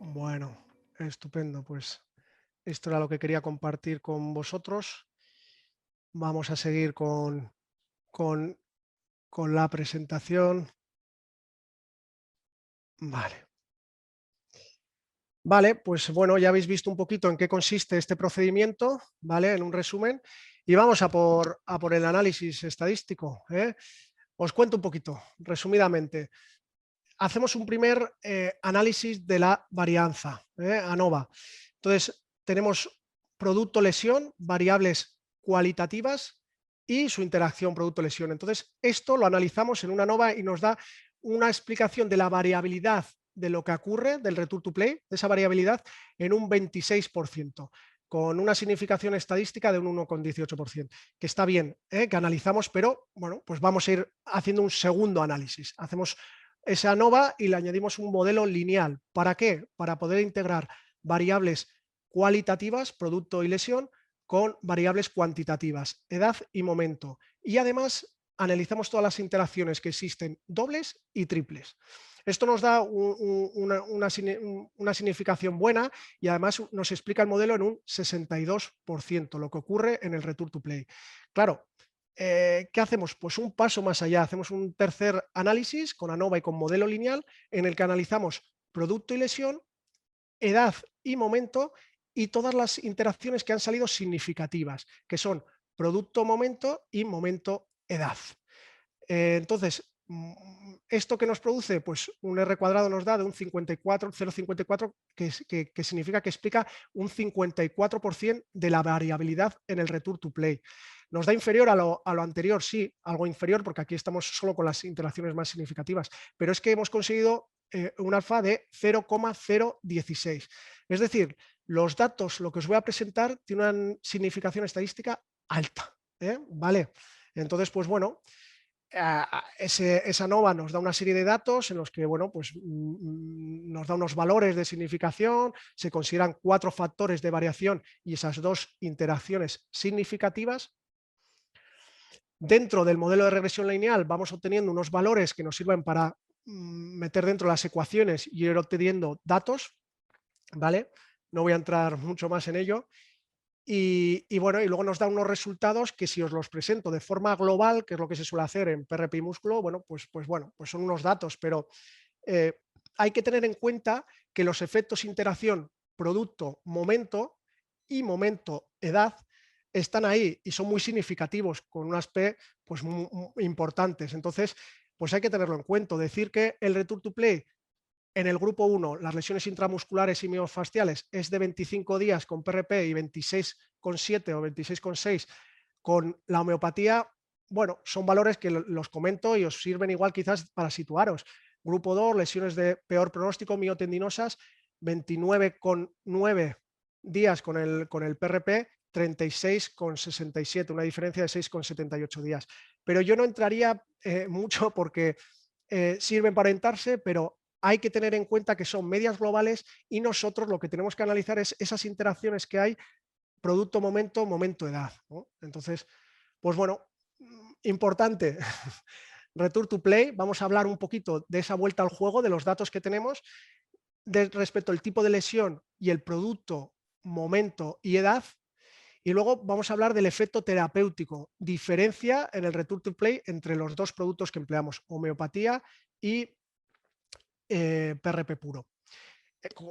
Bueno, estupendo, pues esto era lo que quería compartir con vosotros. Vamos a seguir con la presentación. Vale, pues bueno, ya habéis visto un poquito en qué consiste este procedimiento, ¿vale? En un resumen. Y vamos a por el análisis estadístico, ¿eh? Os cuento un poquito, resumidamente. Hacemos un primer análisis de la varianza, ANOVA. Entonces, tenemos producto-lesión, variables cualitativas y su interacción producto-lesión. Entonces, esto lo analizamos en una ANOVA y nos da una explicación de la variabilidad de lo que ocurre del return to play, de esa variabilidad, en un 26%, con una significación estadística de un 1,18%, que está bien, que analizamos, pero bueno, pues vamos a ir haciendo un segundo análisis. Hacemos esa ANOVA y le añadimos un modelo lineal. ¿Para qué? Para poder integrar variables cualitativas, producto y lesión, con variables cuantitativas, edad y momento. Y además analizamos todas las interacciones que existen, dobles y triples. Esto nos da una significación buena y además nos explica el modelo en un 62%, lo que ocurre en el return to play. Claro, ¿qué hacemos? Pues un paso más allá, hacemos un tercer análisis con ANOVA y con modelo lineal en el que analizamos producto y lesión, edad y momento y todas las interacciones que han salido significativas, que son producto, momento y momento, edad. Entonces, ¿esto que nos produce? Pues un R cuadrado nos da de un 0,54, que significa que explica un 54% de la variabilidad en el return to play. ¿Nos da inferior a lo anterior? Sí, algo inferior, porque aquí estamos solo con las interacciones más significativas, pero es que hemos conseguido un alfa de 0,016. Es decir, los datos, lo que os voy a presentar, tiene una significación estadística alta. ¿Vale? Entonces, pues bueno, esa ANOVA nos da una serie de datos en los que, bueno, pues nos da unos valores de significación, se consideran 4 factores de variación y esas 2 interacciones significativas. Dentro del modelo de regresión lineal vamos obteniendo unos valores que nos sirven para meter dentro las ecuaciones y ir obteniendo datos, ¿vale? No voy a entrar mucho más en ello. Y bueno, y luego nos da unos resultados que si os los presento de forma global, que es lo que se suele hacer en PRP y músculo, bueno, pues son unos datos, pero hay que tener en cuenta que los efectos interacción, producto, momento y momento, edad, están ahí y son muy significativos, con unas P pues muy importantes. Entonces, pues hay que tenerlo en cuenta. Decir que el return to play en el grupo 1, las lesiones intramusculares y miofasciales es de 25 días con PRP y 26,7 o 26,6 con la homeopatía. Bueno, son valores que los comento y os sirven igual quizás para situaros. Grupo 2, lesiones de peor pronóstico miotendinosas, 29,9 días con el PRP, 36,67, una diferencia de 6,78 días. Pero yo no entraría mucho porque sirven para orientarse, pero hay que tener en cuenta que son medias globales y nosotros lo que tenemos que analizar es esas interacciones que hay producto, momento, momento, edad, ¿no? Entonces, pues bueno, importante, return to play, vamos a hablar un poquito de esa vuelta al juego, de los datos que tenemos respecto al tipo de lesión y el producto, momento y edad. Y luego vamos a hablar del efecto terapéutico, diferencia en el return to play entre los dos productos que empleamos, homeopatía y PRP puro.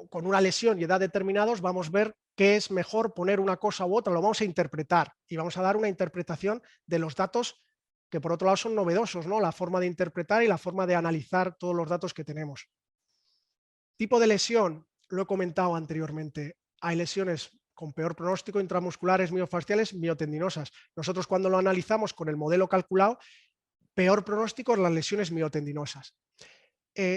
Con una lesión y edad determinados vamos a ver qué es mejor poner una cosa u otra, lo vamos a interpretar y vamos a dar una interpretación de los datos que por otro lado son novedosos, ¿no? La forma de interpretar y la forma de analizar todos los datos que tenemos. Tipo de lesión, lo he comentado anteriormente, hay lesiones con peor pronóstico, intramusculares, miofasciales, miotendinosas. Nosotros cuando lo analizamos con el modelo calculado, peor pronóstico en las lesiones miotendinosas.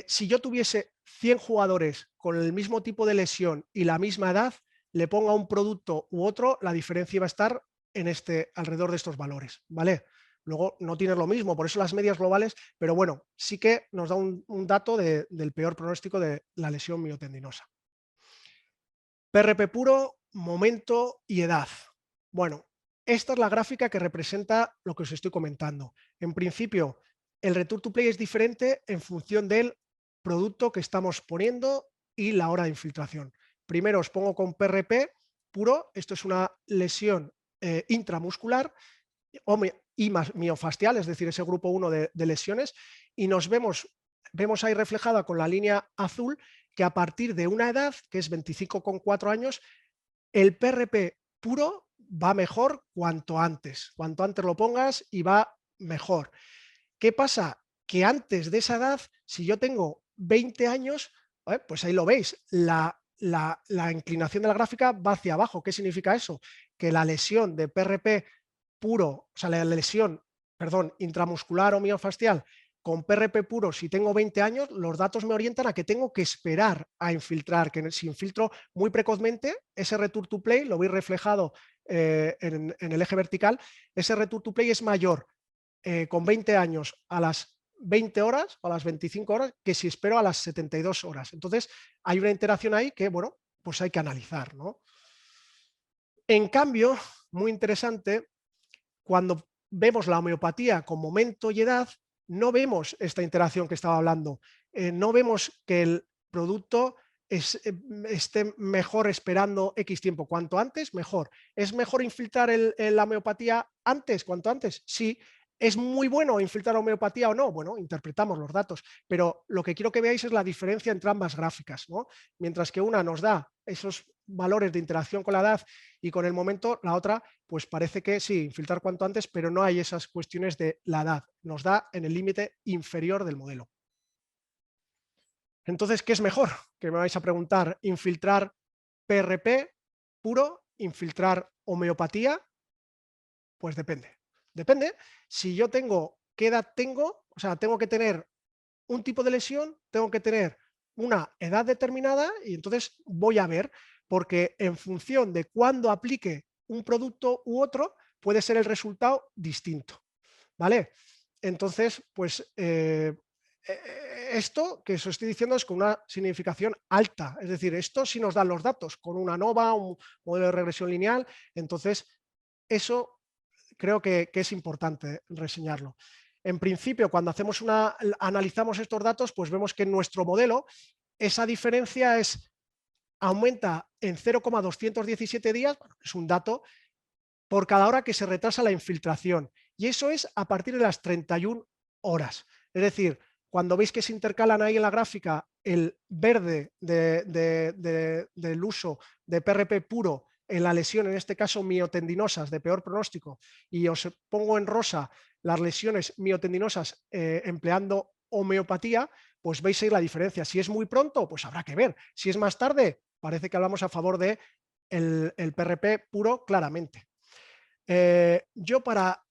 Si yo tuviese 100 jugadores con el mismo tipo de lesión y la misma edad, le ponga un producto u otro, la diferencia va a estar en alrededor de estos valores, ¿vale? Luego no tienes lo mismo, por eso las medias globales, pero bueno, sí que nos da un dato del peor pronóstico de la lesión miotendinosa. PRP puro, momento y edad. Bueno, esta es la gráfica que representa lo que os estoy comentando. En principio, el return to play es diferente en función del producto que estamos poniendo y la hora de infiltración. Primero os pongo con PRP puro, esto es una lesión intramuscular y miofascial, es decir, ese grupo 1 de lesiones, y vemos ahí reflejada con la línea azul que a partir de una edad, que es 25,4 años, el PRP puro va mejor cuanto antes lo pongas y va mejor. ¿Qué pasa? Que antes de esa edad, si yo tengo 20 años, pues ahí lo veis, la inclinación de la gráfica va hacia abajo. ¿Qué significa eso? Que la lesión de PRP puro, o sea, la lesión, perdón, intramuscular o miofascial con PRP puro, si tengo 20 años, los datos me orientan a que tengo que esperar a infiltrar, que si infiltro muy precozmente, ese return to play, lo veis reflejado en el eje vertical, ese return to play es mayor con 20 años a las 20 horas o a las 25 horas que si espero a las 72 horas. Entonces, hay una interacción ahí que, bueno, pues hay que analizar, ¿no? En cambio, muy interesante, cuando vemos la homeopatía con momento y edad, no vemos esta interacción que estaba hablando. No vemos que el producto esté mejor esperando X tiempo. Cuanto antes, mejor. ¿Es mejor infiltrar la homeopatía antes? ¿Cuanto antes? Sí. ¿Es muy bueno infiltrar homeopatía o no? Bueno, interpretamos los datos, pero lo que quiero que veáis es la diferencia entre ambas gráficas, ¿no? Mientras que una nos da esos valores de interacción con la edad y con el momento, la otra pues parece que sí, infiltrar cuanto antes, pero no hay esas cuestiones de la edad. Nos da en el límite inferior del modelo. Entonces, ¿qué es mejor? Que me vais a preguntar, ¿infiltrar PRP puro? ¿Infiltrar homeopatía? Pues depende. Depende. Si yo tengo, ¿qué edad tengo? O sea, tengo que tener un tipo de lesión, tengo que tener una edad determinada y entonces voy a ver, porque en función de cuándo aplique un producto u otro, puede ser el resultado distinto, ¿vale? Entonces, pues esto que os estoy diciendo es con una significación alta, es decir, esto sí nos dan los datos con una ANOVA, un modelo de regresión lineal, entonces eso creo que es importante reseñarlo. En principio, cuando analizamos estos datos, pues vemos que en nuestro modelo esa diferencia aumenta en 0,217 días, bueno, es un dato, por cada hora que se retrasa la infiltración. Y eso es a partir de las 31 horas. Es decir, cuando veis que se intercalan ahí en la gráfica el verde del uso de PRP puro en la lesión, en este caso miotendinosas de peor pronóstico, y os pongo en rosa las lesiones miotendinosas empleando homeopatía, pues veis ahí la diferencia. Si es muy pronto, pues habrá que ver. Si es más tarde, parece que hablamos a favor de el PRP puro claramente. Yo para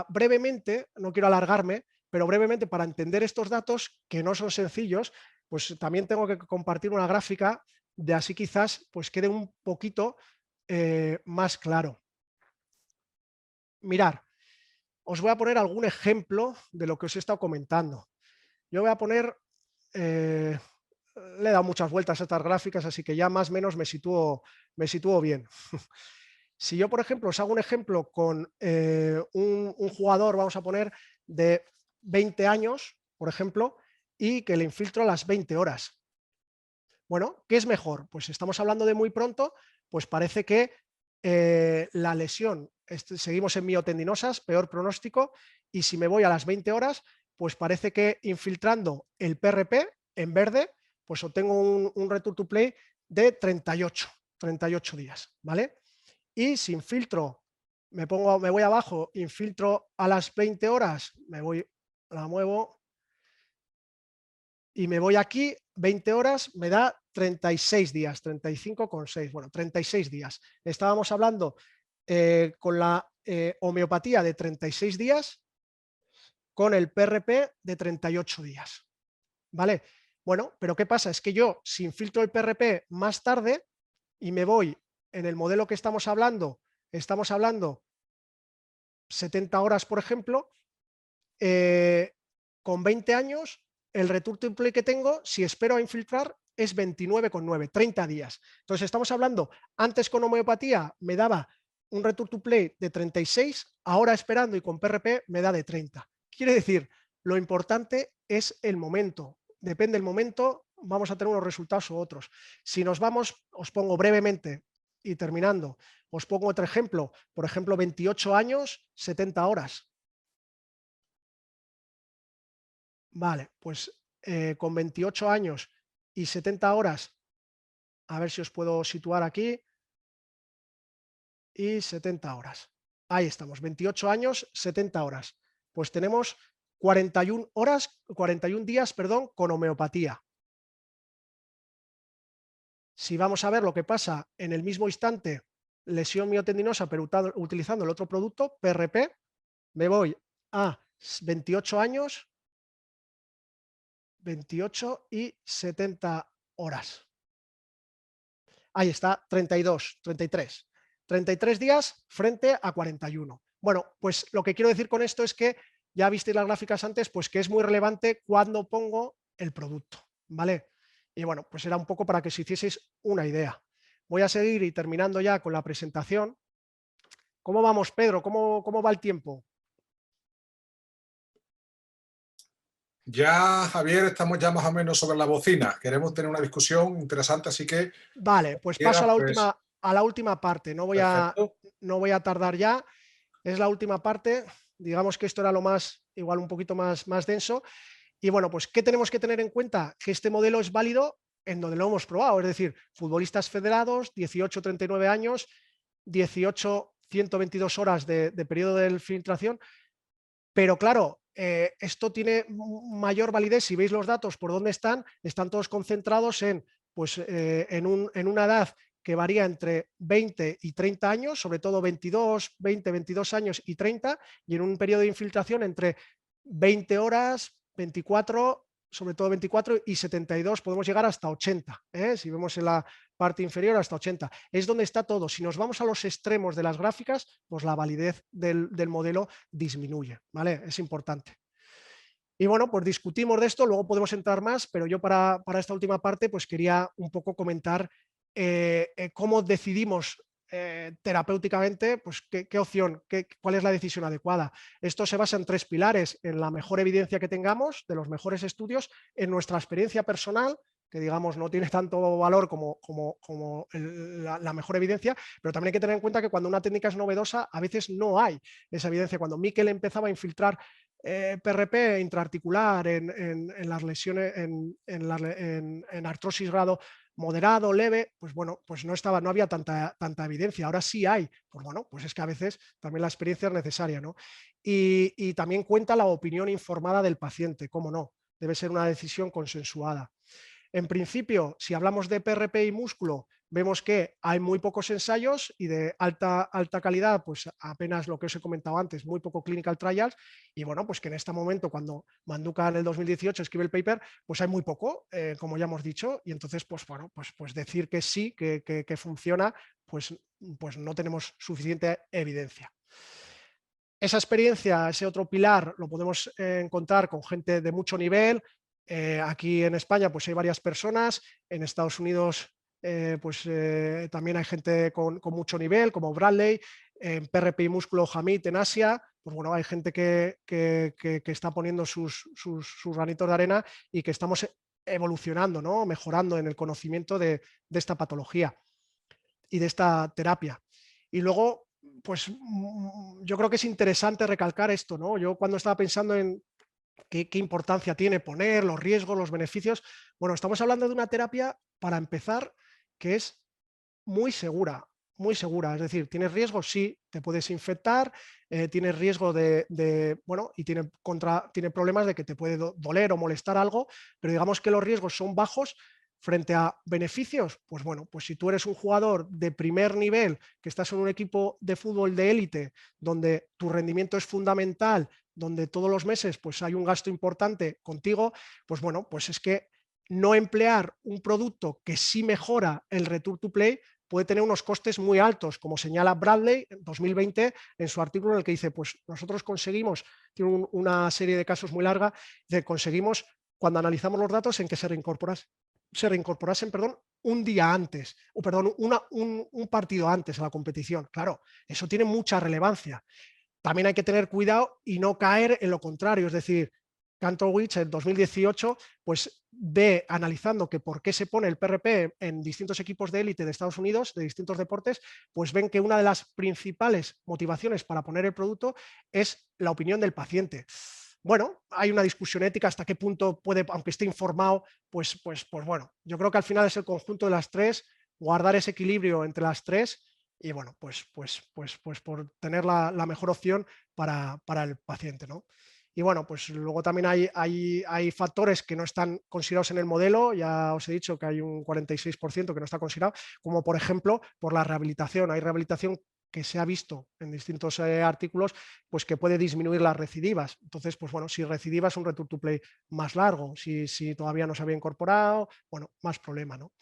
brevemente, no quiero alargarme, pero brevemente para entender estos datos que no son sencillos, pues también tengo que compartir una gráfica de así quizás pues quede un poquito más claro. Mirar, os voy a poner algún ejemplo de lo que os he estado comentando. Yo voy a poner, le he dado muchas vueltas a estas gráficas, así que ya más o menos me sitúo bien. Si yo, por ejemplo, os hago un ejemplo con un jugador, vamos a poner, de 20 años, por ejemplo, y que le infiltro a las 20 horas. Bueno, ¿qué es mejor? Pues estamos hablando de muy pronto, pues parece que la lesión, seguimos en miotendinosas, peor pronóstico, y si me voy a las 20 horas, pues parece que infiltrando el PRP en verde, pues obtengo un return to play de 38 días, ¿vale? Y si infiltro, me voy abajo, infiltro a las 20 horas, la muevo y me voy aquí, 20 horas, me da 36 días, 35,6, bueno, 36 días. Estábamos hablando con la homeopatía de 36 días, con el PRP de 38 días. ¿Vale? Bueno, pero ¿qué pasa? Es que yo, si infiltro el PRP más tarde y me voy en el modelo que estamos hablando 70 horas, por ejemplo, con 20 años, el return to play que tengo, si espero a infiltrar, es 29,9, 30 días. Entonces estamos hablando, antes con homeopatía me daba un return to play de 36, ahora esperando y con PRP me da de 30. Quiere decir, lo importante es el momento. Depende del momento, vamos a tener unos resultados u otros. Si nos vamos, os pongo brevemente y terminando, os pongo otro ejemplo. Por ejemplo, 28 años, 70 horas. Vale, pues con 28 años y 70 horas, a ver si os puedo situar aquí, y 70 horas. Ahí estamos, 28 años, 70 horas. Pues tenemos 41 días, perdón, con homeopatía. Si vamos a ver lo que pasa en el mismo instante, lesión miotendinosa, pero utilizando el otro producto, PRP, me voy a 28 años 28 y 70 horas. Ahí está, 32, 33. 33 días frente a 41. Bueno, pues lo que quiero decir con esto es que ya visteis las gráficas antes, pues que es muy relevante cuando pongo el producto, ¿vale? Y bueno, pues era un poco para que os hicieseis una idea. Voy a seguir y terminando ya con la presentación. ¿Cómo vamos, Pedro? ¿Cómo va el tiempo? Ya, Javier, estamos ya más o menos sobre la bocina. Queremos tener una discusión interesante, así que Vale, pues paso quieras, pues, a la última parte. No voy perfecto. a tardar ya. Es la última parte. Digamos que esto era lo más, igual un poquito más denso. Y bueno, pues ¿qué tenemos que tener en cuenta? Que este modelo es válido en donde lo hemos probado. Es decir, futbolistas federados, 18-39 años, 18-122 horas de periodo de filtración. Pero claro, esto tiene mayor validez si veis los datos por dónde están todos concentrados pues, en una edad que varía entre 20 y 30 años, sobre todo 22, 20, 22 años y 30, y en un periodo de infiltración entre 20 horas, 24, sobre todo 24 y 72, podemos llegar hasta 80, si vemos en la parte inferior hasta 80. Es donde está todo. Si nos vamos a los extremos de las gráficas, pues la validez del modelo disminuye, ¿vale? Es importante. Y bueno, pues discutimos de esto, luego podemos entrar más, pero yo para esta última parte pues quería un poco comentar cómo decidimos terapéuticamente, pues qué opción, cuál es la decisión adecuada. Esto se basa en tres pilares: en la mejor evidencia que tengamos, de los mejores estudios, en nuestra experiencia personal, que digamos no tiene tanto valor como la mejor evidencia, pero también hay que tener en cuenta que cuando una técnica es novedosa, a veces no hay esa evidencia. Cuando Miquel empezaba a infiltrar PRP intraarticular en las lesiones, en artrosis grado moderado, leve, pues bueno, pues no había tanta evidencia. Ahora sí hay. Pues bueno, pues es que a veces también la experiencia es necesaria, ¿no? Y también cuenta la opinión informada del paciente, cómo no, debe ser una decisión consensuada. En principio, si hablamos de PRP y músculo, vemos que hay muy pocos ensayos y de alta calidad, pues apenas lo que os he comentado antes, muy poco clinical trials, y bueno, pues que en este momento, cuando Manduca en el 2018 escribe el paper, pues hay muy poco, como ya hemos dicho, y entonces, pues bueno, pues decir que sí, que funciona, pues no tenemos suficiente evidencia. Esa experiencia, ese otro pilar, lo podemos encontrar con gente de mucho nivel. Aquí en España pues hay varias personas, en Estados Unidos también hay gente con mucho nivel, como Bradley, en PRP y músculo Hamid en Asia, pues bueno, hay gente que está poniendo sus granitos de arena y que estamos evolucionando, ¿no? Mejorando en el conocimiento de esta patología y de esta terapia. Y luego, pues yo creo que es interesante recalcar esto, ¿no? Yo cuando estaba pensando en qué importancia tiene poner, los riesgos, los beneficios, bueno, estamos hablando de una terapia, para empezar, que es muy segura, muy segura. Es decir, ¿tienes riesgo? Sí, te puedes infectar, tienes riesgo bueno, y tiene problemas de que te puede doler o molestar algo, pero digamos que los riesgos son bajos. Frente a beneficios, pues bueno, pues si tú eres un jugador de primer nivel, que estás en un equipo de fútbol de élite, donde tu rendimiento es fundamental, donde todos los meses pues hay un gasto importante contigo, pues bueno, pues es que no emplear un producto que sí mejora el return to play puede tener unos costes muy altos, como señala Bradley en 2020 en su artículo, en el que dice, pues nosotros conseguimos, tiene una serie de casos muy larga, conseguimos, cuando analizamos los datos, en que se reincorporasen un día antes, un partido antes a la competición. Claro, eso tiene mucha relevancia. También hay que tener cuidado y no caer en lo contrario, es decir, Kantorowicz en 2018 pues ve, analizando que por qué se pone el PRP en distintos equipos de élite de Estados Unidos, de distintos deportes, pues ven que una de las principales motivaciones para poner el producto es la opinión del paciente. Bueno, hay una discusión ética hasta qué punto puede, aunque esté informado, pues bueno, yo creo que al final es el conjunto de las tres, guardar ese equilibrio entre las tres y bueno, pues por tener la mejor opción para el paciente, ¿no? Y bueno, pues luego también hay factores que no están considerados en el modelo, ya os he dicho que hay un 46% que no está considerado, como por ejemplo por la rehabilitación. Hay rehabilitación que se ha visto en distintos artículos, pues que puede disminuir las recidivas. Entonces, pues bueno, si recidivas, un return to play más largo, si todavía no se había incorporado, bueno, más problema, ¿no?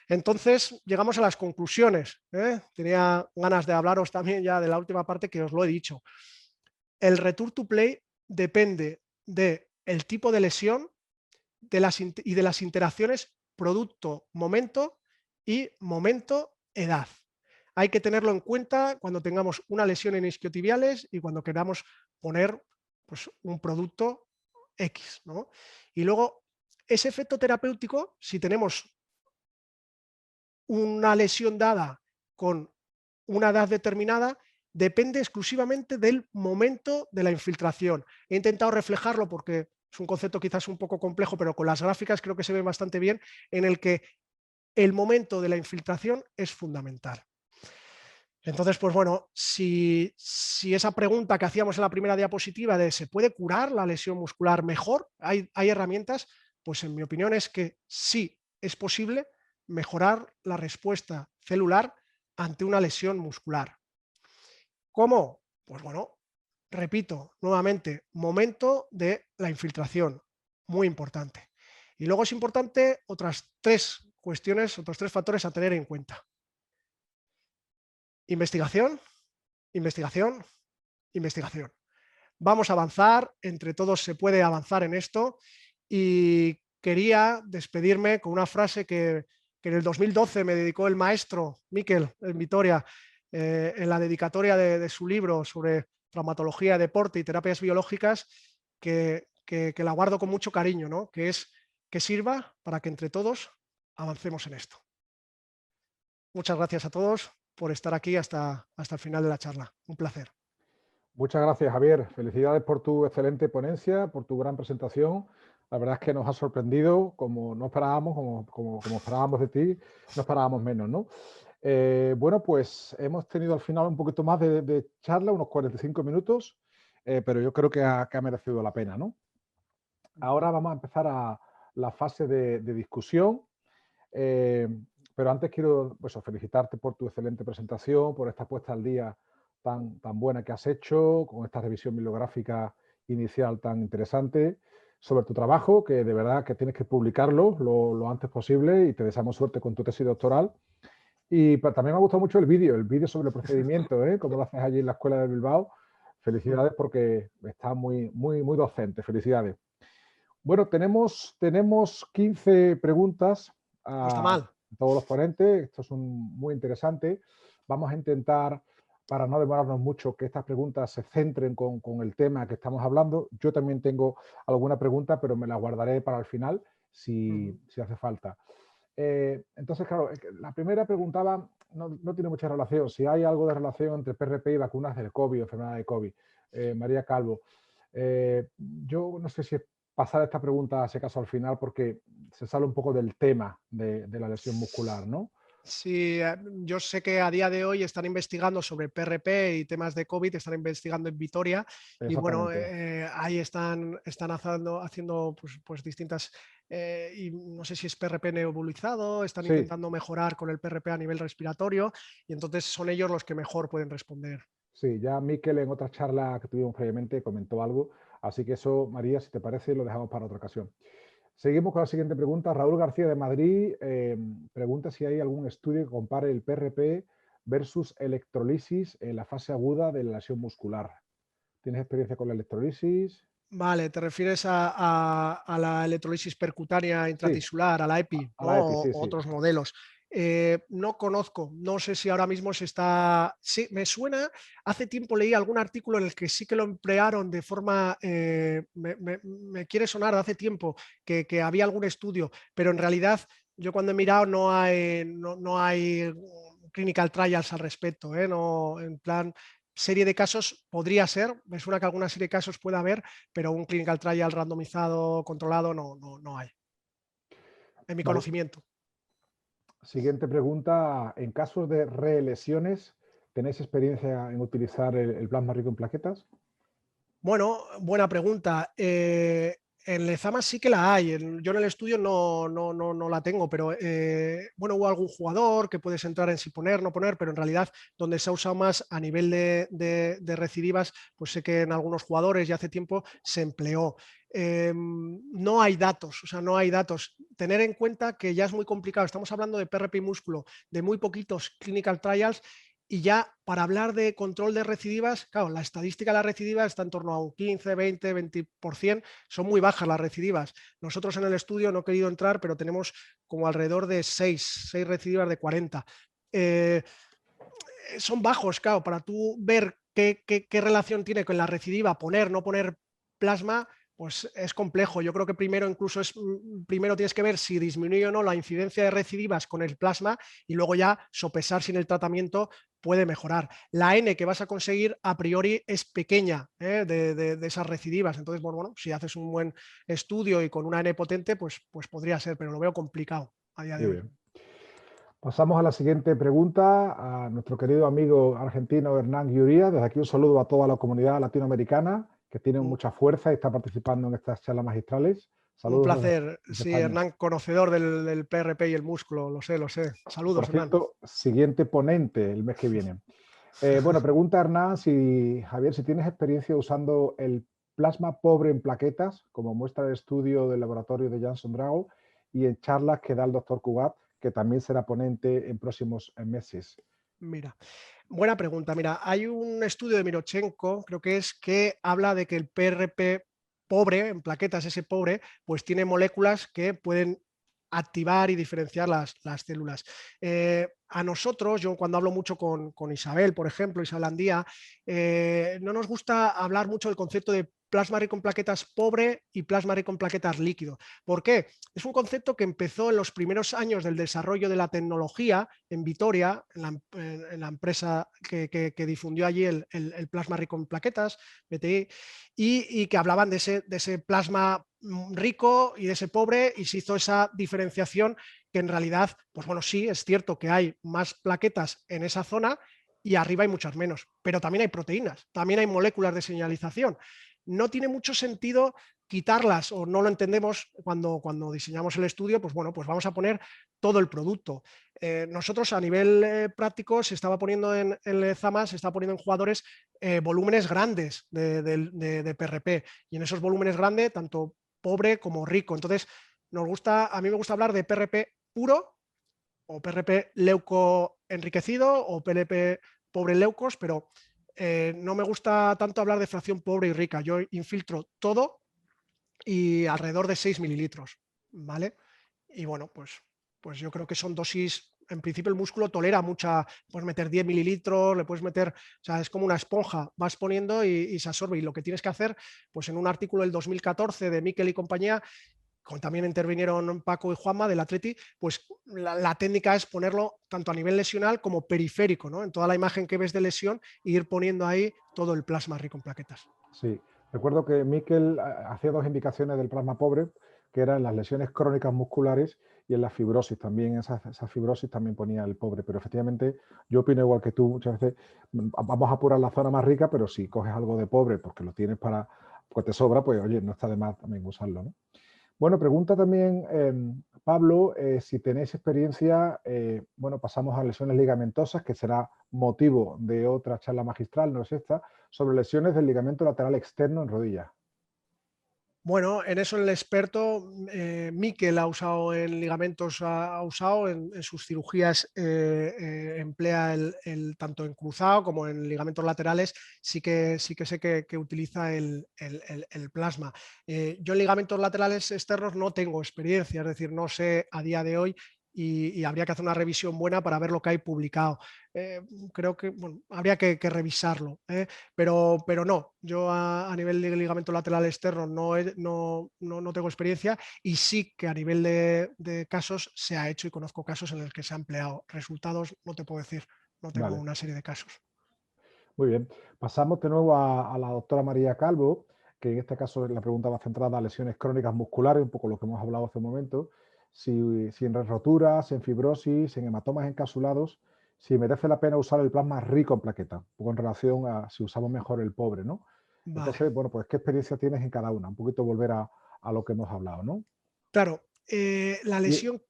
Entonces, llegamos a las conclusiones, ¿eh? Tenía ganas de hablaros también ya de la última parte, que os lo he dicho. El return to play depende del tipo de lesión y de las interacciones producto-momento y momento-edad. Hay que tenerlo en cuenta cuando tengamos una lesión en isquiotibiales y cuando queramos poner, pues, un producto X, ¿no? Y luego, ese efecto terapéutico, si tenemos una lesión dada con una edad determinada, depende exclusivamente del momento de la infiltración. He intentado reflejarlo porque es un concepto quizás un poco complejo, pero con las gráficas creo que se ve bastante bien, en el que el momento de la infiltración es fundamental. Entonces, pues bueno, si esa pregunta que hacíamos en la primera diapositiva de ¿se puede curar la lesión muscular mejor? ¿Hay herramientas? Pues en mi opinión es que sí es posible mejorar la respuesta celular ante una lesión muscular. ¿Cómo? Pues bueno, repito nuevamente, momento de la infiltración, muy importante. Y luego es importante otras tres cuestiones, otros tres factores a tener en cuenta. Investigación, investigación, investigación. Vamos a avanzar, entre todos se puede avanzar en esto, y quería despedirme con una frase que en el 2012 me dedicó el maestro Miquel en Vitoria, en la dedicatoria de su libro sobre traumatología, deporte y terapias biológicas, que la guardo con mucho cariño, ¿no? Que es que sirva para que entre todos avancemos en esto. Muchas gracias a todos por estar aquí hasta el final de la charla. Un placer. Muchas gracias, Javier. Felicidades por tu excelente ponencia, por tu gran presentación. La verdad es que nos ha sorprendido, como no esperábamos, como esperábamos de ti, no esperábamos menos, ¿no? Bueno, pues hemos tenido al final un poquito más de charla, unos 45 minutos, pero yo creo que ha merecido la pena, ¿no? Ahora vamos a empezar a la fase de discusión, pero antes quiero, pues, felicitarte por tu excelente presentación, por esta puesta al día tan buena que has hecho, con esta revisión bibliográfica inicial tan interesante sobre tu trabajo, que de verdad que tienes que publicarlo lo antes posible, y te deseamos suerte con tu tesis doctoral. Y también me ha gustado mucho el vídeo sobre el procedimiento, como lo haces allí en la Escuela de Bilbao. Felicidades, porque está muy docente. Felicidades. Bueno, tenemos 15 preguntas No está a mal. todos los ponentes. Esto es muy interesante. Vamos a intentar, para no demorarnos mucho, que estas preguntas se centren con el tema que estamos hablando. Yo también tengo alguna pregunta, pero me la guardaré para el final si hace falta. Entonces, claro, la primera preguntaba, no tiene mucha relación, si hay algo de relación entre PRP y vacunas del COVID, enfermedad de COVID. María Calvo, yo no sé si pasar esta pregunta, si acaso, al final, porque se sale un poco del tema de la lesión muscular, ¿no? Sí, yo sé que a día de hoy están investigando sobre PRP y temas de COVID, están investigando en Vitoria, y bueno, ahí están haciendo pues distintas, y no sé si es PRP neobulizado, están Sí. intentando mejorar con el PRP a nivel respiratorio, y entonces son ellos los que mejor pueden responder. Sí, ya Miquel en otra charla que tuvimos previamente comentó algo, así que eso, María, si te parece, lo dejamos para otra ocasión. Seguimos con la siguiente pregunta. Raúl García de Madrid pregunta si hay algún estudio que compare el PRP versus electrolisis en la fase aguda de la lesión muscular. ¿Tienes experiencia con la electrolisis? Vale, te refieres a la electrolisis percutánea intratisular, a la EPI, A ¿no? la EPI, sí, O sí. otros modelos. No conozco, no sé si ahora mismo se está... Sí, me suena, hace tiempo leí algún artículo en el que sí que lo emplearon de forma... me quiere sonar de hace tiempo que había algún estudio, pero en realidad yo cuando he mirado no hay clinical trials al respecto, no, en plan... Serie de casos podría ser, me suena que alguna serie de casos puede haber, pero un clinical trial randomizado, controlado, no hay, en mi Vale. conocimiento. Siguiente pregunta. En casos de relesiones, ¿tenéis experiencia en utilizar el plasma rico en plaquetas? Bueno, buena pregunta. En Lezama sí que la hay. Yo en el estudio no la tengo, pero bueno, hubo algún jugador que puedes entrar en si poner, no poner, pero en realidad donde se ha usado más a nivel de recidivas, pues sé que en algunos jugadores ya hace tiempo se empleó. No hay datos, o sea, no hay datos. Tener en cuenta que ya es muy complicado. Estamos hablando de PRP y músculo, de muy poquitos clinical trials. Y ya para hablar de control de recidivas, claro, la estadística de la recidiva está en torno a un 15, 20, 20%, son muy bajas las recidivas. Nosotros en el estudio no he querido entrar, pero tenemos como alrededor de 6 recidivas de 40. Son bajos, claro, para tú ver qué relación tiene con la recidiva, poner, no poner plasma, pues es complejo. Yo creo que primero primero tienes que ver si disminuye o no la incidencia de recidivas con el plasma y luego ya sopesar si en el tratamiento puede mejorar. La N que vas a conseguir a priori es pequeña de esas recidivas. Entonces, bueno, si haces un buen estudio y con una N potente, pues podría ser, pero lo veo complicado a día de Muy hoy. bien. Pasamos a la siguiente pregunta, a nuestro querido amigo argentino Hernán Guiuría. Desde aquí un saludo a toda la comunidad latinoamericana que tiene mucha fuerza y está participando en estas charlas magistrales. Un Saludos placer, desde sí, España. Hernán, conocedor del PRP y el músculo, lo sé. Saludos, Por Hernán. cierto, siguiente ponente el mes que viene. Bueno, pregunta Hernán, Javier, si tienes experiencia usando el plasma pobre en plaquetas, como muestra el estudio del laboratorio de Janssen Drago, y en charlas que da el doctor Cugat, que también será ponente en próximos meses. Mira, buena pregunta. Mira, hay un estudio de Mirochenko, creo que habla de que el PRP pobre, en plaquetas ese pobre, pues tiene moléculas que pueden activar y diferenciar las células. A nosotros, yo cuando hablo mucho con Isabel, por ejemplo, Isabel Andía, no nos gusta hablar mucho del concepto de plasma rico en plaquetas pobre y plasma rico en plaquetas líquido. ¿Por qué? Es un concepto que empezó en los primeros años del desarrollo de la tecnología en Vitoria, en la empresa que difundió allí el plasma rico en plaquetas, BTI, y que hablaban de ese plasma rico y de ese pobre, y se hizo esa diferenciación que en realidad, pues bueno, sí, es cierto que hay más plaquetas en esa zona y arriba hay muchas menos, pero también hay proteínas, también hay moléculas de señalización. No tiene mucho sentido quitarlas, o no lo entendemos cuando diseñamos el estudio, pues bueno, pues vamos a poner todo el producto. Nosotros a nivel práctico se estaba poniendo en Lezama, se está poniendo en jugadores volúmenes grandes de PRP, y en esos volúmenes grandes, tanto pobre como rico. Entonces, a mí me gusta hablar de PRP puro o PRP leuco enriquecido o PRP pobre leucos, pero no me gusta tanto hablar de fracción pobre y rica. Yo infiltro todo y alrededor de 6 mililitros, ¿vale? Y bueno, pues yo creo que son dosis. En principio el músculo tolera mucha, puedes meter 10 mililitros, le puedes meter, o sea, es como una esponja, vas poniendo y se absorbe. Y lo que tienes que hacer, pues en un artículo del 2014 de Miquel y compañía, también intervinieron Paco y Juanma del Atleti, pues la técnica es ponerlo tanto a nivel lesional como periférico, ¿no? En toda la imagen que ves de lesión, e ir poniendo ahí todo el plasma rico en plaquetas. Sí, recuerdo que Miquel hacía dos indicaciones del plasma pobre, que eran las lesiones crónicas musculares y en la fibrosis. También esa fibrosis también ponía el pobre, pero efectivamente yo opino igual que tú. Muchas veces vamos a apurar la zona más rica, pero si coges algo de pobre porque lo tienes pues te sobra, pues oye, no está de más también usarlo, ¿no? Bueno, pregunta también Pablo, si tenéis experiencia, bueno, pasamos a lesiones ligamentosas, que será motivo de otra charla magistral, no es esta, sobre lesiones del ligamento lateral externo en rodilla. Bueno, en eso el experto Miquel ha usado en ligamentos, ha usado en sus cirugías, emplea tanto en cruzado como en ligamentos laterales, sí que sé que utiliza el plasma. Yo en ligamentos laterales externos no tengo experiencia, es decir, no sé a día de hoy, y habría que hacer una revisión buena para ver lo que hay publicado. Creo que bueno, habría que revisarlo, pero no, yo a nivel de ligamento lateral externo no tengo experiencia, y sí que a nivel de casos se ha hecho, y conozco casos en los que se ha empleado. Resultados no te puedo decir, no tengo Vale, una serie de casos. muy bien. Pasamos de nuevo a la doctora María Calvo, que en este caso la pregunta va centrada a lesiones crónicas musculares, un poco lo que hemos hablado hace un momento, si en roturas, en fibrosis, en hematomas encapsulados, si merece la pena usar el plasma rico en plaqueta, un poco en relación a si usamos mejor el pobre, ¿no? Vale. Entonces, bueno, pues ¿qué experiencia tienes en cada una? Un poquito volver a a lo que hemos hablado, ¿no? Claro, la lesión,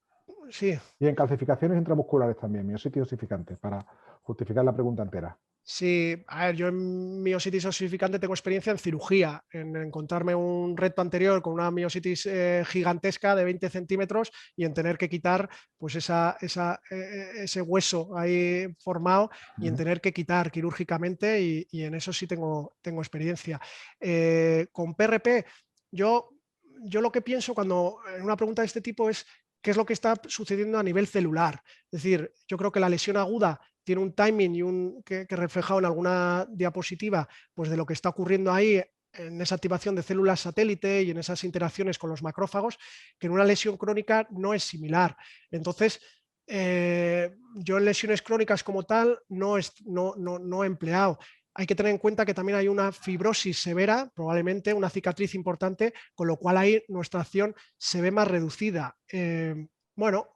sí. Y en calcificaciones intramusculares también, miositis osificante, para justificar la pregunta entera. Sí, a ver, yo en miositis osificante tengo experiencia en cirugía, en encontrarme un reto anterior con una miositis gigantesca de 20 centímetros y en tener que quitar pues ese hueso ahí formado y en tener que quitar quirúrgicamente y en eso sí tengo experiencia. Con PRP, yo lo que pienso cuando en una pregunta de este tipo es qué es lo que está sucediendo a nivel celular. Es decir, yo creo que la lesión aguda tiene un timing y que reflejado en alguna diapositiva pues de lo que está ocurriendo ahí en esa activación de células satélite y en esas interacciones con los macrófagos, que en una lesión crónica no es similar. Entonces, yo en lesiones crónicas como tal no he empleado. Hay que tener en cuenta que también hay una fibrosis severa, probablemente una cicatriz importante, con lo cual ahí nuestra acción se ve más reducida. Bueno,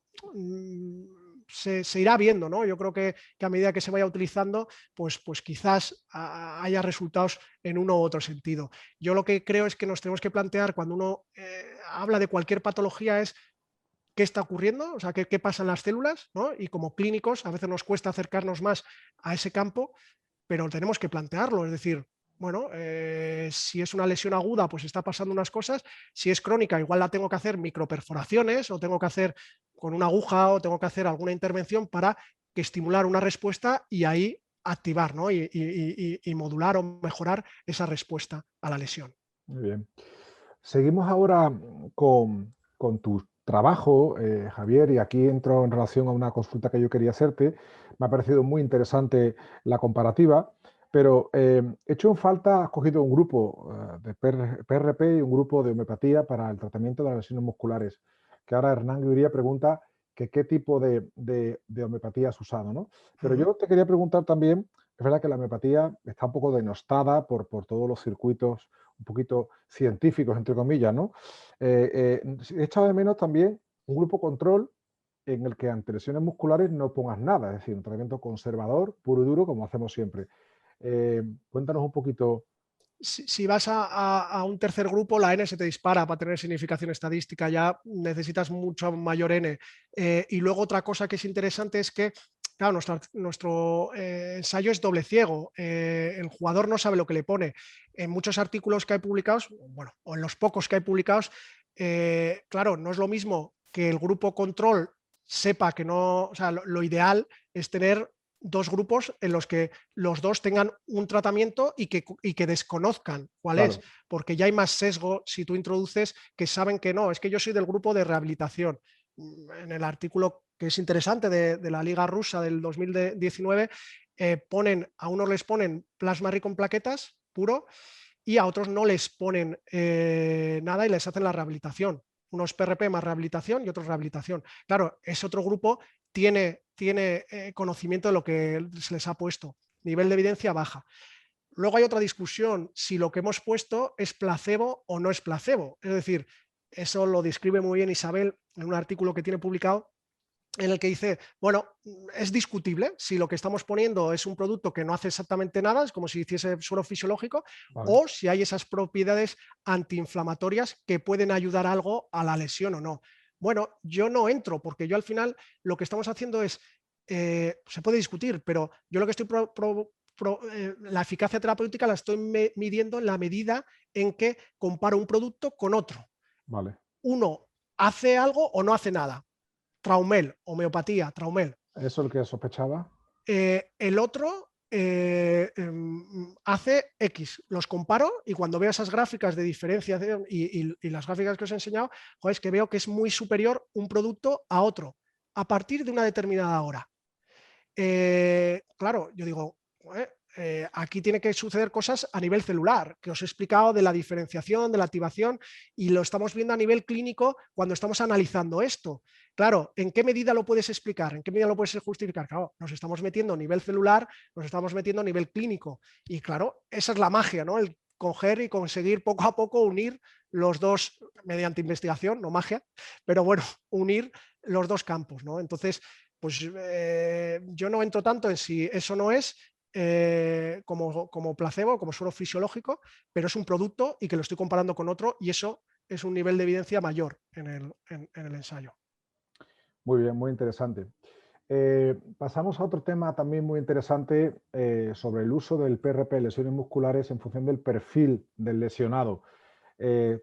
se irá viendo, ¿no? Yo creo que a medida que se vaya utilizando, pues quizás haya resultados en uno u otro sentido. Yo lo que creo es que nos tenemos que plantear cuando uno habla de cualquier patología es qué está ocurriendo, o sea, qué pasa en las células, ¿no? Y como clínicos a veces nos cuesta acercarnos más a ese campo, pero tenemos que plantearlo, es decir, bueno, si es una lesión aguda, pues está pasando unas cosas, si es crónica, igual la tengo que hacer microperforaciones o tengo que hacer con una aguja o tengo que hacer alguna intervención para que estimular una respuesta y ahí activar, ¿no? y modular o mejorar esa respuesta a la lesión. Muy bien. Seguimos ahora con tu trabajo, Javier, y aquí entro en relación a una consulta que yo quería hacerte. Me ha parecido muy interesante la comparativa, pero he hecho en falta, has cogido un grupo de PRP y un grupo de homeopatía para el tratamiento de las lesiones musculares, que ahora Hernán Guiría pregunta que qué tipo de homeopatía has usado, ¿no? Pero yo te quería preguntar también, es verdad que la homeopatía está un poco denostada por todos los circuitos un poquito científicos, entre comillas, ¿no? He echado de menos también un grupo control en el que ante lesiones musculares no pongas nada, es decir, un tratamiento conservador, puro y duro, como hacemos siempre. Cuéntanos un poquito. Si vas a un tercer grupo, la N se te dispara para tener significación estadística, ya necesitas mucho mayor N. Y luego otra cosa que es interesante es que, claro, nuestro ensayo es doble ciego, el jugador no sabe lo que le pone. En muchos artículos que hay publicados, bueno, o en los pocos que hay publicados, claro, no es lo mismo que el grupo control sepa que no, o sea, lo ideal es tener dos grupos en los que los dos tengan un tratamiento y que desconozcan cuál Claro. es, porque ya hay más sesgo si tú introduces que saben que no, es que yo soy del grupo de rehabilitación. En el artículo que es interesante de la Liga Rusa del 2019, a unos les ponen plasma rico en plaquetas puro y a otros no les ponen nada y les hacen la rehabilitación. Unos PRP más rehabilitación y otros rehabilitación. Claro, ese otro grupo tiene conocimiento de lo que se les ha puesto. Nivel de evidencia baja. Luego hay otra discusión, si lo que hemos puesto es placebo o no es placebo. Es decir, eso lo describe muy bien Isabel en un artículo que tiene publicado en el que dice, bueno, es discutible si lo que estamos poniendo es un producto que no hace exactamente nada, es como si hiciese suero fisiológico, Vale. o si hay esas propiedades antiinflamatorias que pueden ayudar algo a la lesión o no. Bueno, yo no entro porque yo al final lo que estamos haciendo es, se puede discutir, pero yo lo que estoy la eficacia terapéutica la estoy midiendo en la medida en que comparo un producto con otro. Vale. Uno hace algo o no hace nada. Traumel, homeopatía, Traumel. ¿Eso es lo que sospechaba? El otro hace X, los comparo y cuando veo esas gráficas de diferenciación y las gráficas que os he enseñado, joder, es que veo que es muy superior un producto a otro a partir de una determinada hora. Claro, yo digo, aquí tiene que suceder cosas a nivel celular, que os he explicado de la diferenciación, de la activación, y lo estamos viendo a nivel clínico cuando estamos analizando esto. Claro, ¿en qué medida lo puedes explicar? ¿En qué medida lo puedes justificar? Claro, nos estamos metiendo a nivel celular, nos estamos metiendo a nivel clínico. Y claro, esa es la magia, ¿no? El coger y conseguir poco a poco unir los dos, mediante investigación, no magia, pero bueno, unir los dos campos, ¿no? Entonces, pues yo no entro tanto en si eso no es como placebo, como suero fisiológico, pero es un producto y que lo estoy comparando con otro y eso es un nivel de evidencia mayor en el ensayo. Muy bien, muy interesante. Pasamos a otro tema también muy interesante sobre el uso del PRP en lesiones musculares en función del perfil del lesionado.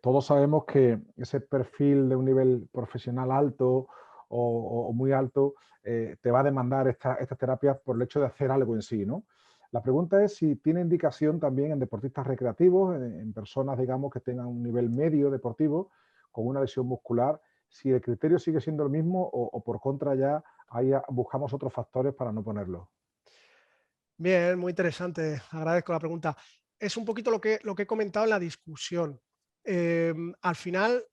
Todos sabemos que ese perfil de un nivel profesional alto o muy alto te va a demandar estas terapias por el hecho de hacer algo en sí, ¿no? La pregunta es si tiene indicación también en deportistas recreativos, en personas, digamos, que tengan un nivel medio deportivo con una lesión muscular, si el criterio sigue siendo el mismo o por contra ya ahí buscamos otros factores para no ponerlo. Bien, muy interesante. Agradezco la pregunta. Es un poquito lo que he comentado en la discusión. Al final,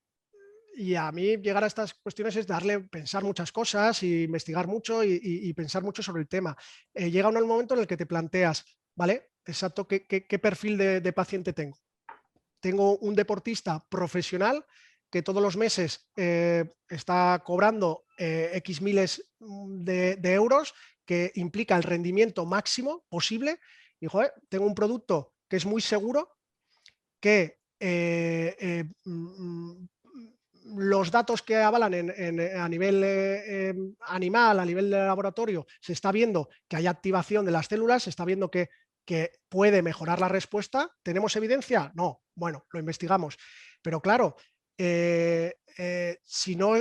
y a mí llegar a estas cuestiones es pensar muchas cosas y investigar mucho y pensar mucho sobre el tema. Llega un momento en el que te planteas, ¿vale? Exacto, ¿qué perfil de paciente tengo? Tengo un deportista profesional que todos los meses está cobrando X miles de euros, que implica el rendimiento máximo posible. Y joder, tengo un producto que es muy seguro, que los datos que avalan a nivel animal, a nivel de laboratorio, se está viendo que hay activación de las células, se está viendo que puede mejorar la respuesta. ¿Tenemos evidencia? No. Bueno, lo investigamos. Pero claro, si no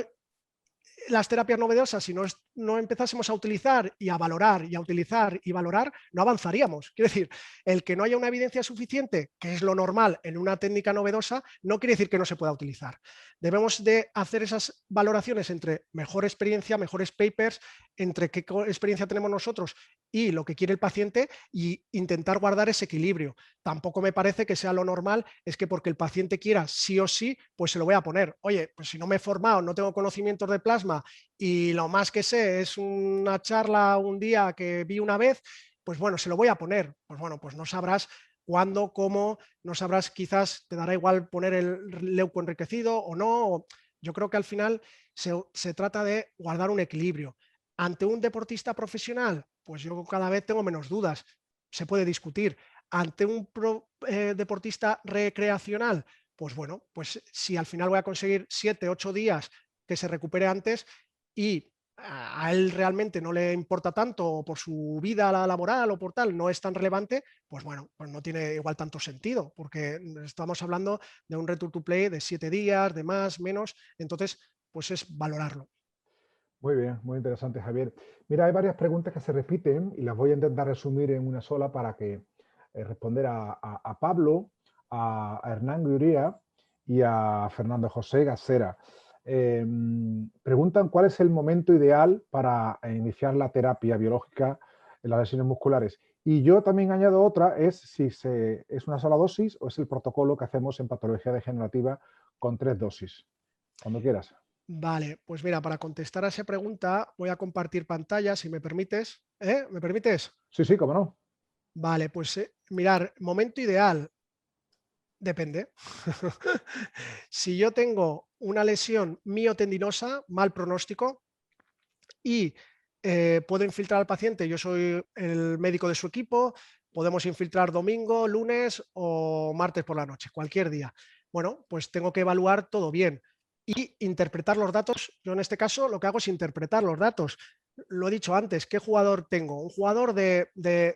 las terapias novedosas, si no empezásemos a utilizar y a valorar y a utilizar y valorar, no avanzaríamos. Quiero decir, el que no haya una evidencia suficiente, que es lo normal en una técnica novedosa, no quiere decir que no se pueda utilizar. Debemos de hacer esas valoraciones entre mejor experiencia, mejores papers, entre qué experiencia tenemos nosotros y lo que quiere el paciente, y intentar guardar ese equilibrio. Tampoco me parece que sea lo normal, es que porque el paciente quiera sí o sí, pues se lo voy a poner. Oye, pues si no me he formado, no tengo conocimientos de plasma y lo más que sé es una charla un día que vi una vez, pues bueno, se lo voy a poner. Pues bueno, pues no sabrás cuándo, cómo, no sabrás, quizás te dará igual poner el leuco enriquecido o no. Yo creo que al final se trata de guardar un equilibrio. Ante un deportista profesional, pues yo cada vez tengo menos dudas, se puede discutir. Ante un deportista recreacional, pues bueno, pues si al final voy a conseguir 7, 8 días que se recupere antes y a él realmente no le importa tanto, o por su vida laboral o por tal, no es tan relevante, pues bueno, pues no tiene igual tanto sentido, porque estamos hablando de un return to play de 7 días, de más, menos, entonces pues es valorarlo. Muy bien, muy interesante, Javier. Mira, hay varias preguntas que se repiten y las voy a intentar resumir en una sola para que responder a Pablo, a Hernán Guiría y a Fernando José Gacera. Preguntan cuál es el momento ideal para iniciar la terapia biológica en las lesiones musculares. Y yo también añado otra, es si es una sola dosis o es el protocolo que hacemos en patología degenerativa con 3 dosis. Cuando quieras. Vale, pues mira, para contestar a esa pregunta voy a compartir pantalla, si me permites. ¿Me permites? Sí, sí, cómo no. Vale, pues mirar, momento ideal, depende. Si yo tengo una lesión miotendinosa, mal pronóstico, y puedo infiltrar al paciente, yo soy el médico de su equipo, podemos infiltrar domingo, lunes o martes por la noche, cualquier día. Bueno, pues tengo que evaluar todo bien y interpretar los datos. Yo en este caso lo que hago es interpretar los datos. Lo he dicho antes, ¿qué jugador tengo? Un jugador de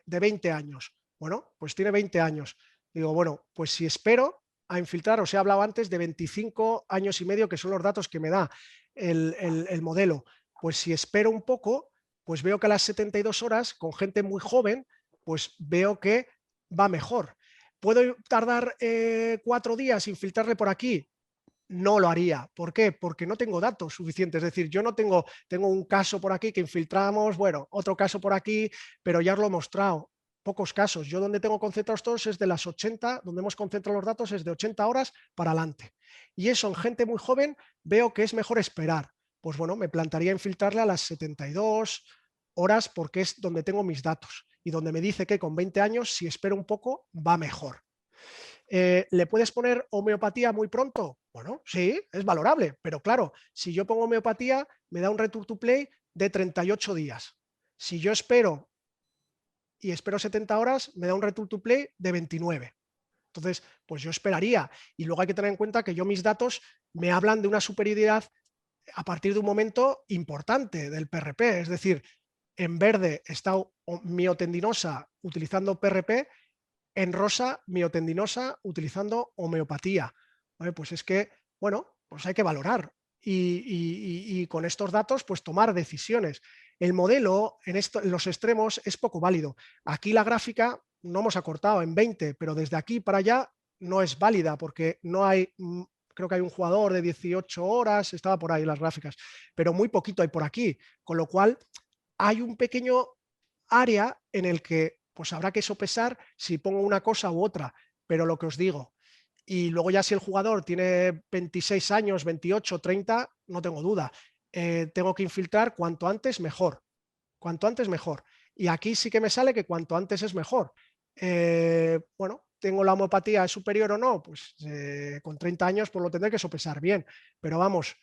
20 años. Bueno, pues tiene 20 años. Digo, bueno, pues si espero a infiltrar, os he hablado antes de 25 años y medio, que son los datos que me da el modelo. Pues si espero un poco, pues veo que a las 72 horas, con gente muy joven, pues veo que va mejor. ¿Puedo tardar 4 días infiltrarle por aquí? No lo haría. ¿Por qué? Porque no tengo datos suficientes. Es decir, yo no tengo un caso por aquí que infiltramos, bueno, otro caso por aquí, pero ya os lo he mostrado. Pocos casos. Yo donde tengo concentrados todos es de las 80, donde hemos concentrado los datos es de 80 horas para adelante. Y eso en gente muy joven veo que es mejor esperar. Pues bueno, me plantaría infiltrarle a las 72 horas porque es donde tengo mis datos y donde me dice que con 20 años, si espero un poco, va mejor. ¿Le puedes poner homeopatía muy pronto? Bueno, sí, es valorable, pero claro, si yo pongo homeopatía, me da un return to play de 38 días. Si yo espero 70 horas, me da un return to play de 29. Entonces, pues yo esperaría. Y luego hay que tener en cuenta que yo mis datos me hablan de una superioridad a partir de un momento importante del PRP. Es decir, en verde está miotendinosa utilizando PRP, en rosa miotendinosa utilizando homeopatía. ¿Vale? Pues es que, bueno, pues hay que valorar y con estos datos pues tomar decisiones. El modelo en los extremos es poco válido. Aquí la gráfica no hemos acortado en 20, pero desde aquí para allá no es válida porque no hay, creo que hay un jugador de 18 horas, estaba por ahí las gráficas, pero muy poquito hay por aquí, con lo cual hay un pequeño área en el que pues habrá que sopesar si pongo una cosa u otra, pero lo que os digo, y luego ya si el jugador tiene 26 años, 28, 30, no tengo duda, tengo que infiltrar cuanto antes mejor, cuanto antes mejor. Y aquí sí que me sale que cuanto antes es mejor. Bueno, ¿tengo la homeopatía es superior o no? Pues con 30 años pues lo tendré que sopesar bien, pero vamos,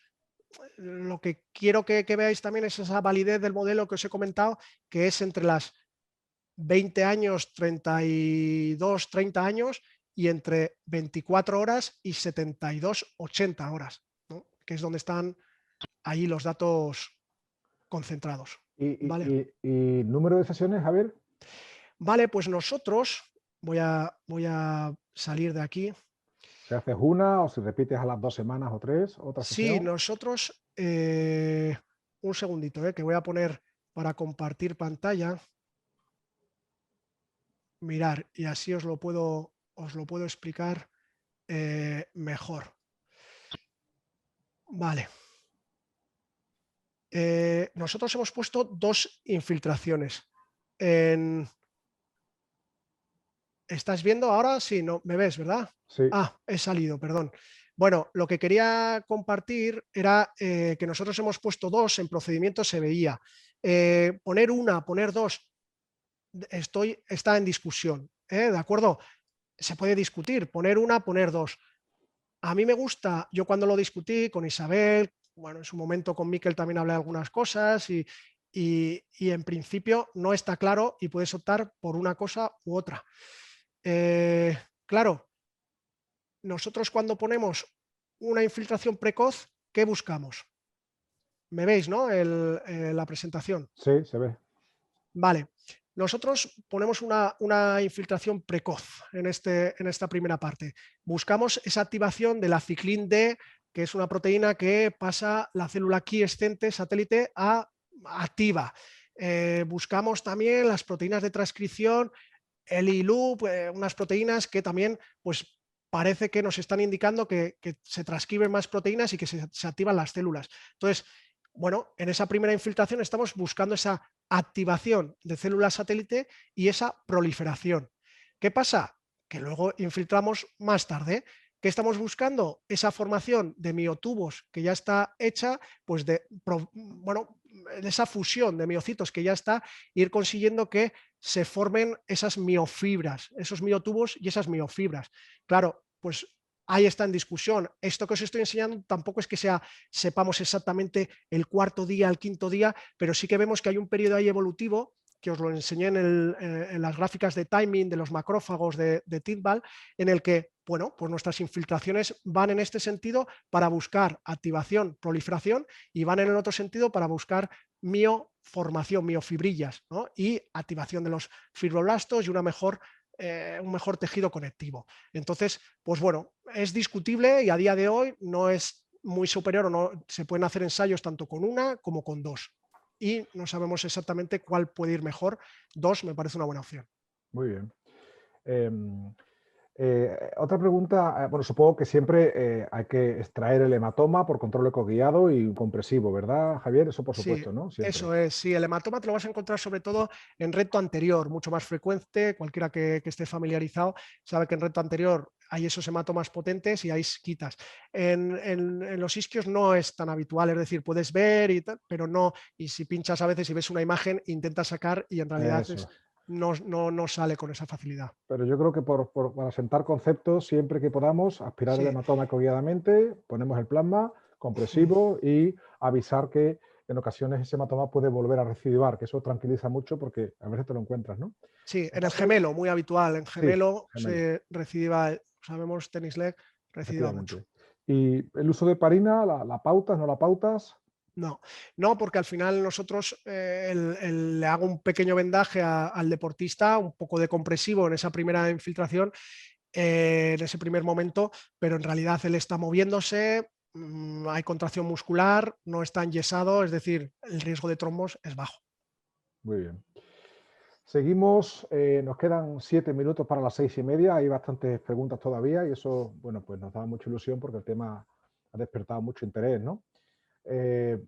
lo que quiero que veáis también es esa validez del modelo que os he comentado, que es entre las 20 años, 32, 30 años y entre 24 horas y 72, 80 horas, ¿no? Que es donde están ahí los datos concentrados. ¿Vale? ¿Y número de sesiones, Javier? Vale, pues nosotros, voy a salir de aquí. Si haces una o si repites a las 2 semanas o 3, otra Sí, sesión. nosotros, un segundito, que voy a poner para compartir pantalla. Mirar, y así os lo puedo explicar mejor. Vale. Nosotros hemos puesto 2 infiltraciones. ¿Estás viendo ahora? Sí, no, me ves, ¿verdad? Sí. Ah, he salido, perdón. Bueno, lo que quería compartir era que nosotros hemos puesto 2, en procedimiento se veía. Poner una, poner 2, está en discusión, ¿de acuerdo? Se puede discutir, poner una, poner 2. A mí me gusta, yo cuando lo discutí con Isabel, bueno, en su momento con Miquel también hablé de algunas cosas y en principio no está claro y puedes optar por una cosa u otra. Claro, nosotros cuando ponemos una infiltración precoz, ¿qué buscamos? ¿Me veis, no? La presentación. Sí, se ve. Vale. Nosotros ponemos una infiltración precoz en esta primera parte. Buscamos esa activación de la ciclin D, que es una proteína que pasa la célula quiescente satélite a activa. Buscamos también las proteínas de transcripción, el ILUP, unas proteínas que también pues, parece que nos están indicando que se transcriben más proteínas y que se activan las células. Entonces, bueno, en esa primera infiltración estamos buscando esa activación de células satélite y esa proliferación. ¿Qué pasa? Que luego infiltramos más tarde. ¿Qué estamos buscando? Esa formación de miotubos que ya está hecha, pues de esa fusión de miocitos que ya está, ir consiguiendo que se formen esas miofibras, esos miotubos y esas miofibras. Claro, pues ahí está en discusión. Esto que os estoy enseñando tampoco es que sepamos exactamente el cuarto día, el quinto día, pero sí que vemos que hay un periodo ahí evolutivo, que os lo enseñé en las gráficas de timing de los macrófagos de Tidball, en el que, bueno, pues nuestras infiltraciones van en este sentido para buscar activación, proliferación, y van en el otro sentido para buscar mioformación, miofibrillas, ¿no? Y activación de los fibroblastos y un mejor tejido conectivo. Entonces, pues bueno, es discutible y a día de hoy no es muy superior o no se pueden hacer ensayos tanto con una como con 2. Y no sabemos exactamente cuál puede ir mejor. 2 me parece una buena opción. Muy bien. Otra pregunta, bueno, supongo que siempre hay que extraer el hematoma por control ecoguiado y compresivo, ¿verdad, Javier? Eso por supuesto, Sí, ¿no? Siempre. eso es. Sí, el hematoma te lo vas a encontrar sobre todo en recto anterior, mucho más frecuente. Cualquiera que esté familiarizado sabe que en recto anterior hay esos hematomas potentes y hay quitas. En los isquios no es tan habitual, es decir, puedes ver y tal, pero no, y si pinchas a veces y ves una imagen, intentas sacar y en realidad Eso. no sale con esa facilidad. Pero yo creo que para sentar conceptos, siempre que podamos, aspirar el Sí. hematoma ecoguiadamente, ponemos el plasma compresivo y avisar que en ocasiones ese hematoma puede volver a recidivar, que eso tranquiliza mucho porque a veces te lo encuentras, ¿no? Sí, en el gemelo, muy habitual. En gemelo, Sí, gemelo. se recidiva, sabemos, tenis leg, recidiva mucho. ¿Y el uso de heparina, la pautas, no la pautas? No, no, porque al final nosotros le hago un pequeño vendaje al deportista, un poco de compresivo en esa primera infiltración, en ese primer momento, pero en realidad él está moviéndose, hay contracción muscular, no está enyesado, es decir, el riesgo de trombos es bajo. Muy bien. Seguimos, nos quedan 7 minutos para las 6:30, hay bastantes preguntas todavía y eso, bueno, pues nos da mucha ilusión porque el tema ha despertado mucho interés, ¿no?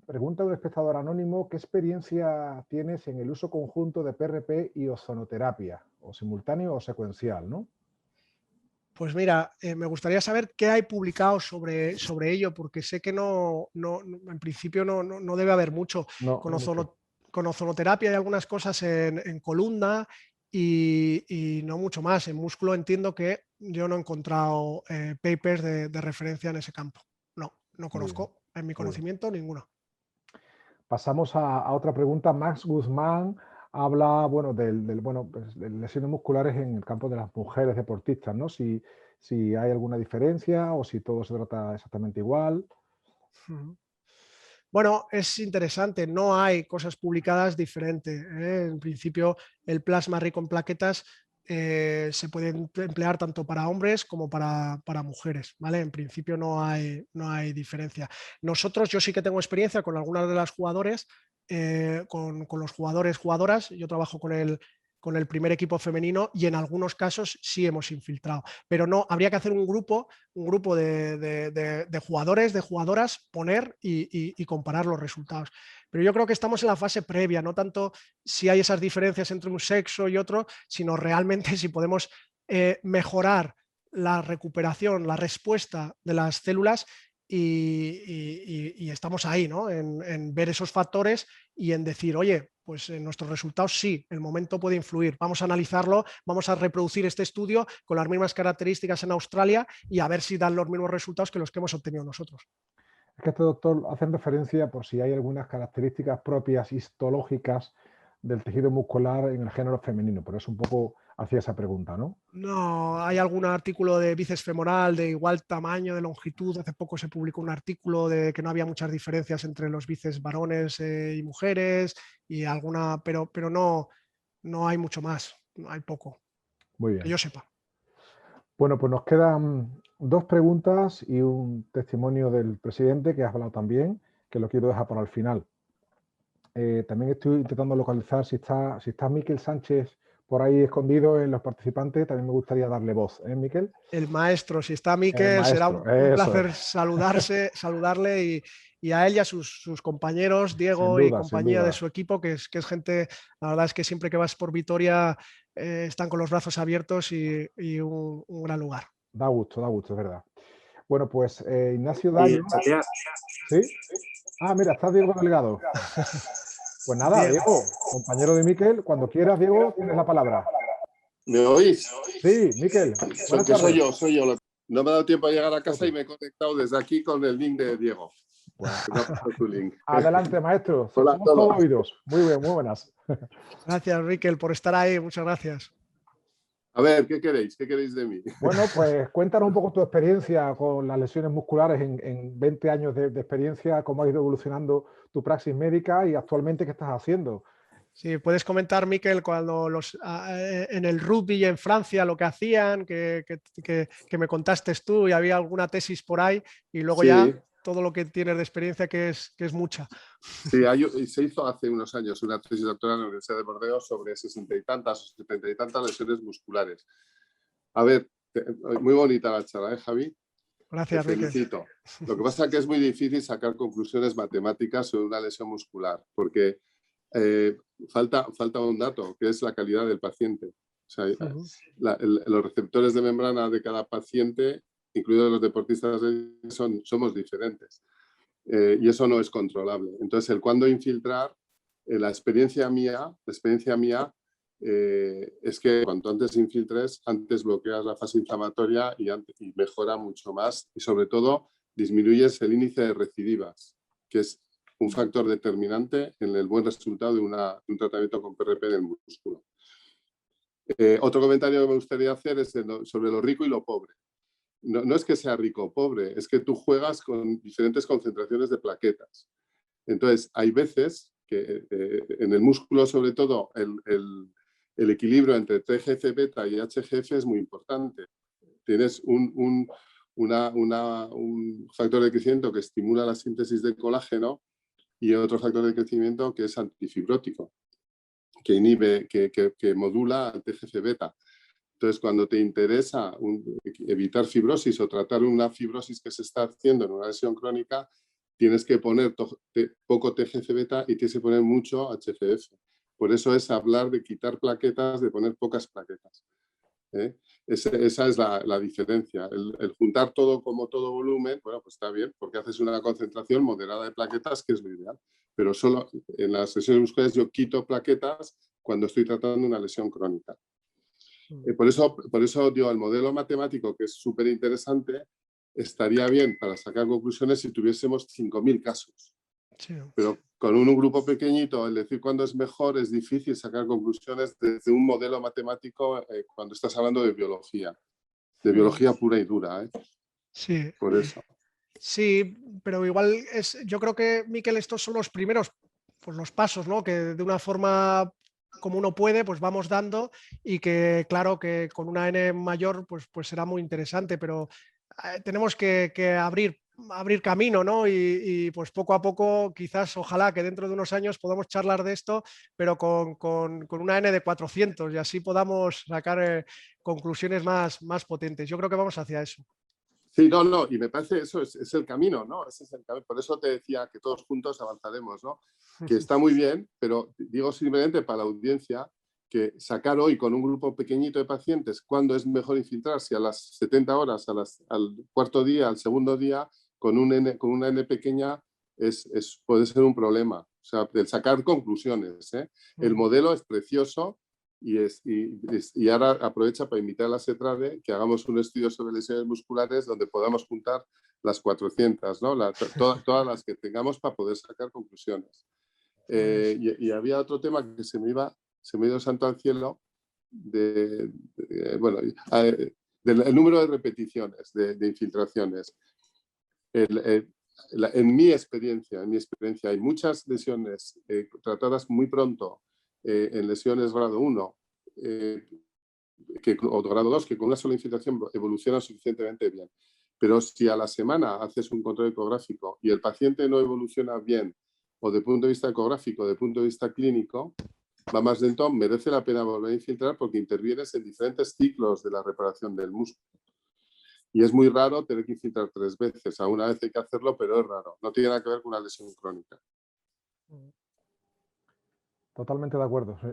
Pregunta un espectador anónimo, ¿qué experiencia tienes en el uso conjunto de PRP y ozonoterapia? O simultáneo o secuencial, ¿no? Pues mira, me gustaría saber qué hay publicado sobre ello, porque sé que en principio no debe haber mucho. No, Con, no mucho. con ozonoterapia hay algunas cosas en columna y no mucho más. En músculo entiendo que yo no he encontrado papers de referencia en ese campo. No Muy bien, conozco, en mi muy bien. conocimiento, ninguno. Pasamos a otra pregunta. Max Guzmán habla, bueno, pues, de lesiones musculares en el campo de las mujeres deportistas, ¿no? Si hay alguna diferencia o si todo se trata exactamente igual. Bueno, es interesante, no hay cosas publicadas diferentes, ¿eh? En principio, el plasma rico en plaquetas se puede emplear tanto para hombres como para mujeres, ¿vale? En principio no hay diferencia. Nosotros, yo sí que tengo experiencia con algunas de las jugadores, con los jugadores, jugadoras. Yo trabajo con el primer equipo femenino y en algunos casos sí hemos infiltrado, pero no, habría que hacer un grupo de jugadores, de jugadoras, poner y comparar los resultados. Pero yo creo que estamos en la fase previa, no tanto si hay esas diferencias entre un sexo y otro, sino realmente si podemos mejorar la recuperación, la respuesta de las células y estamos ahí, ¿no? En ver esos factores y en decir, oye, pues en nuestros resultados sí, el momento puede influir, vamos a analizarlo, vamos a reproducir este estudio con las mismas características en Australia y a ver si dan los mismos resultados que los que hemos obtenido nosotros. Es que este doctor hace referencia por si hay algunas características propias histológicas del tejido muscular en el género femenino, por eso un poco hacía esa pregunta, ¿no? No, hay algún artículo de bíceps femoral de igual tamaño, de longitud. Hace poco se publicó un artículo de que no había muchas diferencias entre los bíceps varones y mujeres, y alguna, pero no hay mucho más, hay poco, Muy que bien. yo sepa. Bueno, pues nos quedan 2 preguntas y un testimonio del presidente que has hablado también, que lo quiero dejar para el final. También estoy intentando localizar si está Miquel Sánchez por ahí escondido en los participantes, también me gustaría darle voz, ¿eh, Miquel? El maestro, si está El Miquel, será maestro, un eso placer es, saludarle y a él y a sus compañeros, sin Diego y duda, sin compañía de duda. su equipo, que es gente, la verdad es que siempre que vas por Vitoria están con los brazos abiertos y un gran lugar. Da gusto, es verdad. Bueno, pues Ignacio Y Dayo, ¿sí? Ah, mira, está Diego Delgado. Pues nada, Diego, compañero de Miquel, cuando quieras, Diego, tienes la palabra. ¿me oís? Sí, Miquel, buenas tardes. Soy yo. No me ha dado tiempo a llegar a casa Ok. y me he conectado desde aquí con el link de Diego. Pues, Que me ha puesto tu link. adelante, maestro. Hola a Somos todos todos. oídos. Muy bien, muy buenas. Gracias, Miquel, por estar ahí. Muchas gracias. A ver, ¿qué queréis? ¿Qué queréis de mí? Bueno, pues cuéntanos un poco tu experiencia con las lesiones musculares en 20 años de experiencia, cómo ha ido evolucionando tu praxis médica y actualmente qué estás haciendo. Sí, puedes comentar, Miquel, cuando en el rugby y en Francia lo que hacían, que me contaste tú y había alguna tesis por ahí y luego ya Sí, todo lo que tienes de experiencia que es mucha. sí, se hizo hace unos años una tesis doctoral en la Universidad de Bordeaux sobre 60 y tantas o 70 y tantas lesiones musculares. A ver, muy bonita la charla, ¿eh, Javi? Te Gracias, Miquel. felicito. Lo que pasa es que es muy difícil sacar conclusiones matemáticas sobre una lesión muscular, porque falta un dato, que es la calidad del paciente. O sea, los receptores de membrana de cada paciente, incluidos los deportistas, somos diferentes. Y eso no es controlable. Entonces, el cuándo infiltrar, la experiencia mía es que cuanto antes infiltres, antes bloqueas la fase inflamatoria y mejora mucho más y sobre todo disminuyes el índice de recidivas, que es un factor determinante en el buen resultado de un tratamiento con PRP en el músculo. Otro comentario que me gustaría hacer es sobre lo rico y lo pobre. No es que sea rico o pobre, es que tú juegas con diferentes concentraciones de plaquetas. Entonces, hay veces que en el músculo, sobre todo, el equilibrio entre TGF-beta y HGF es muy importante. Tienes un factor de crecimiento que estimula la síntesis de colágeno y otro factor de crecimiento que es antifibrótico, que inhibe, que modula al TGF-beta. Entonces, cuando te interesa evitar fibrosis o tratar una fibrosis que se está haciendo en una lesión crónica, tienes que poner poco TGF-beta y tienes que poner mucho HGF. Por eso es hablar de quitar plaquetas, de poner pocas plaquetas. Esa es la diferencia. El juntar todo como todo volumen, bueno, pues está bien, porque haces una concentración moderada de plaquetas, que es lo ideal. Pero solo en las lesiones musculares yo quito plaquetas cuando estoy tratando una lesión crónica. Por eso digo, el modelo matemático, que es súper interesante, estaría bien para sacar conclusiones si tuviésemos 5.000 casos. Sí. Pero con un grupo pequeñito, el decir cuándo es mejor, es difícil sacar conclusiones desde un modelo matemático cuando estás hablando de biología pura y dura. Sí. Por eso. Sí, pero igual yo creo que, Miquel, estos son los primeros, pues los pasos, ¿no? Que de una forma como uno puede, pues vamos dando, y que claro que con una N mayor pues será muy interesante, pero tenemos que abrir camino, ¿no? Y pues poco a poco, quizás, ojalá que dentro de unos años podamos charlar de esto, pero con una N de 400 y así podamos sacar conclusiones más potentes. Yo creo que vamos hacia eso. Sí, no, y me parece eso es el camino, ¿no? Ese es el camino. Por eso te decía que todos juntos avanzaremos, ¿no? Que está muy bien, pero digo simplemente para la audiencia que sacar hoy con un grupo pequeñito de pacientes cuándo es mejor infiltrar, si a las 70 horas, al cuarto día, al segundo día, con una N pequeña puede ser un problema. O sea, el sacar conclusiones. El modelo es precioso. Y ahora aprovecha para invitar a la SETRADE que hagamos un estudio sobre lesiones musculares donde podamos juntar las 400, ¿no? Todas las que tengamos para poder sacar conclusiones. Y había otro tema que se me ha ido santo al cielo, del número de repeticiones, de infiltraciones. En mi experiencia hay muchas lesiones tratadas muy pronto, en lesiones grado 1 o grado 2, que con una sola infiltración evolucionan suficientemente bien. Pero si a la semana haces un control ecográfico y el paciente no evoluciona bien, o de punto de vista ecográfico, de punto de vista clínico, va más lento, merece la pena volver a infiltrar porque intervienes en diferentes ciclos de la reparación del músculo. Y es muy raro tener que infiltrar 3 veces. A una vez hay que hacerlo, pero es raro. No tiene nada que ver con una lesión crónica. Totalmente de acuerdo. Sí.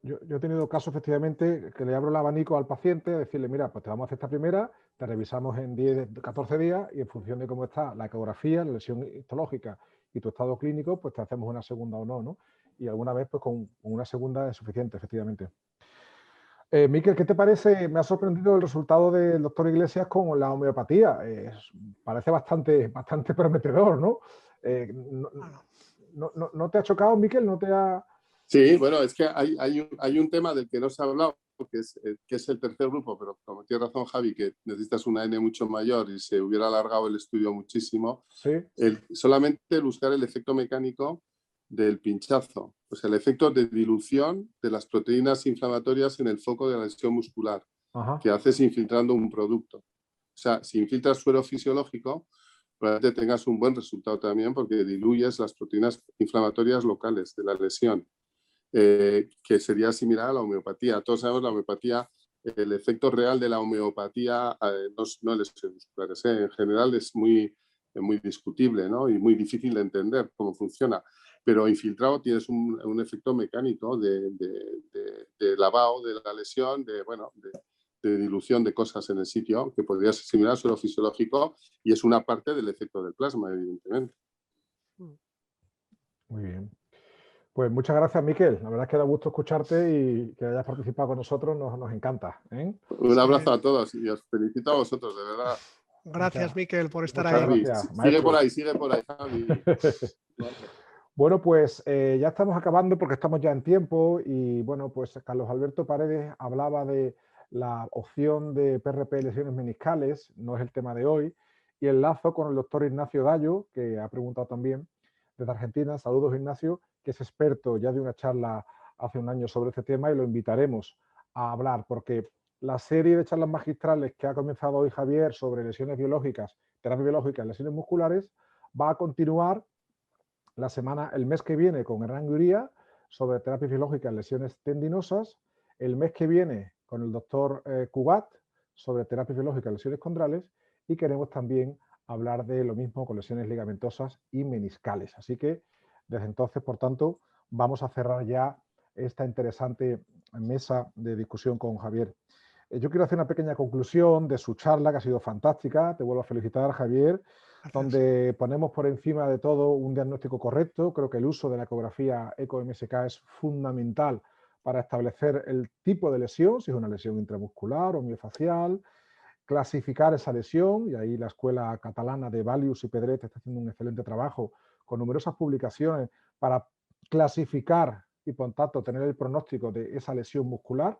Yo he tenido casos, efectivamente, que le abro el abanico al paciente, decirle, mira, pues te vamos a hacer esta primera, te revisamos en 10, 14 días y en función de cómo está la ecografía, la lesión histológica y tu estado clínico, pues te hacemos una segunda o no, ¿no? Y alguna vez, pues con una segunda es suficiente, efectivamente. Miquel, ¿qué te parece? Me ha sorprendido el resultado del doctor Iglesias con la homeopatía. Parece bastante prometedor, ¿no? ¿No te ha chocado, Miquel? ¿No te ha...? Sí, bueno, es que hay un tema del que no se ha hablado, que es el tercer grupo, pero como tiene razón Javi, que necesitas una N mucho mayor y se hubiera alargado el estudio muchísimo, ¿sí? Solamente el buscar el efecto mecánico del pinchazo, o sea, el efecto de dilución de las proteínas inflamatorias en el foco de la lesión muscular. Ajá. Que haces infiltrando un producto. O sea, si infiltras suero fisiológico, probablemente tengas un buen resultado también porque diluyes las proteínas inflamatorias locales de la lesión. Que sería similar a la homeopatía. Todos sabemos la homeopatía, el efecto real de la homeopatía, no en lesiones musculares, en general es muy discutible, ¿no? Y muy difícil de entender cómo funciona. Pero infiltrado tienes un efecto mecánico de lavado de la lesión, de dilución de cosas en el sitio, que podría ser similar al suelo fisiológico y es una parte del efecto del plasma, evidentemente. Muy bien. Pues muchas gracias, Miquel. La verdad es que da gusto escucharte y que hayas participado con nosotros, nos encanta. Un abrazo a todos y os felicito a vosotros, de verdad. Gracias, Miquel, por estar muchas ahí. gracias, Sigue maestro. sigue por ahí, Javi. Bueno, pues ya estamos acabando porque estamos ya en tiempo y bueno, pues Carlos Alberto Paredes hablaba de la opción de PRP lesiones meniscales, no es el tema de hoy, y enlazo con el doctor Ignacio Dallo, que ha preguntado también desde Argentina. Saludos, Ignacio, que es experto ya de una charla hace un año sobre este tema y lo invitaremos a hablar porque la serie de charlas magistrales que ha comenzado hoy Javier sobre lesiones biológicas, terapia biológica, lesiones musculares, va a continuar el mes que viene con Hernán Uría sobre terapia biológica en lesiones tendinosas, el mes que viene con el doctor Cugat sobre terapia biológica en lesiones condrales y queremos también hablar de lo mismo con lesiones ligamentosas y meniscales. Así que desde entonces, por tanto, vamos a cerrar ya esta interesante mesa de discusión con Javier. Yo quiero hacer una pequeña conclusión de su charla, que ha sido fantástica. Te vuelvo a felicitar, Javier. Gracias. Donde ponemos por encima de todo un diagnóstico correcto. Creo que el uso de la ecografía ECO-MSK es fundamental para establecer el tipo de lesión, si es una lesión intramuscular o miofacial, clasificar esa lesión, y ahí la escuela catalana de Valius y Pedret está haciendo un excelente trabajo con numerosas publicaciones para clasificar y, por tanto, tener el pronóstico de esa lesión muscular.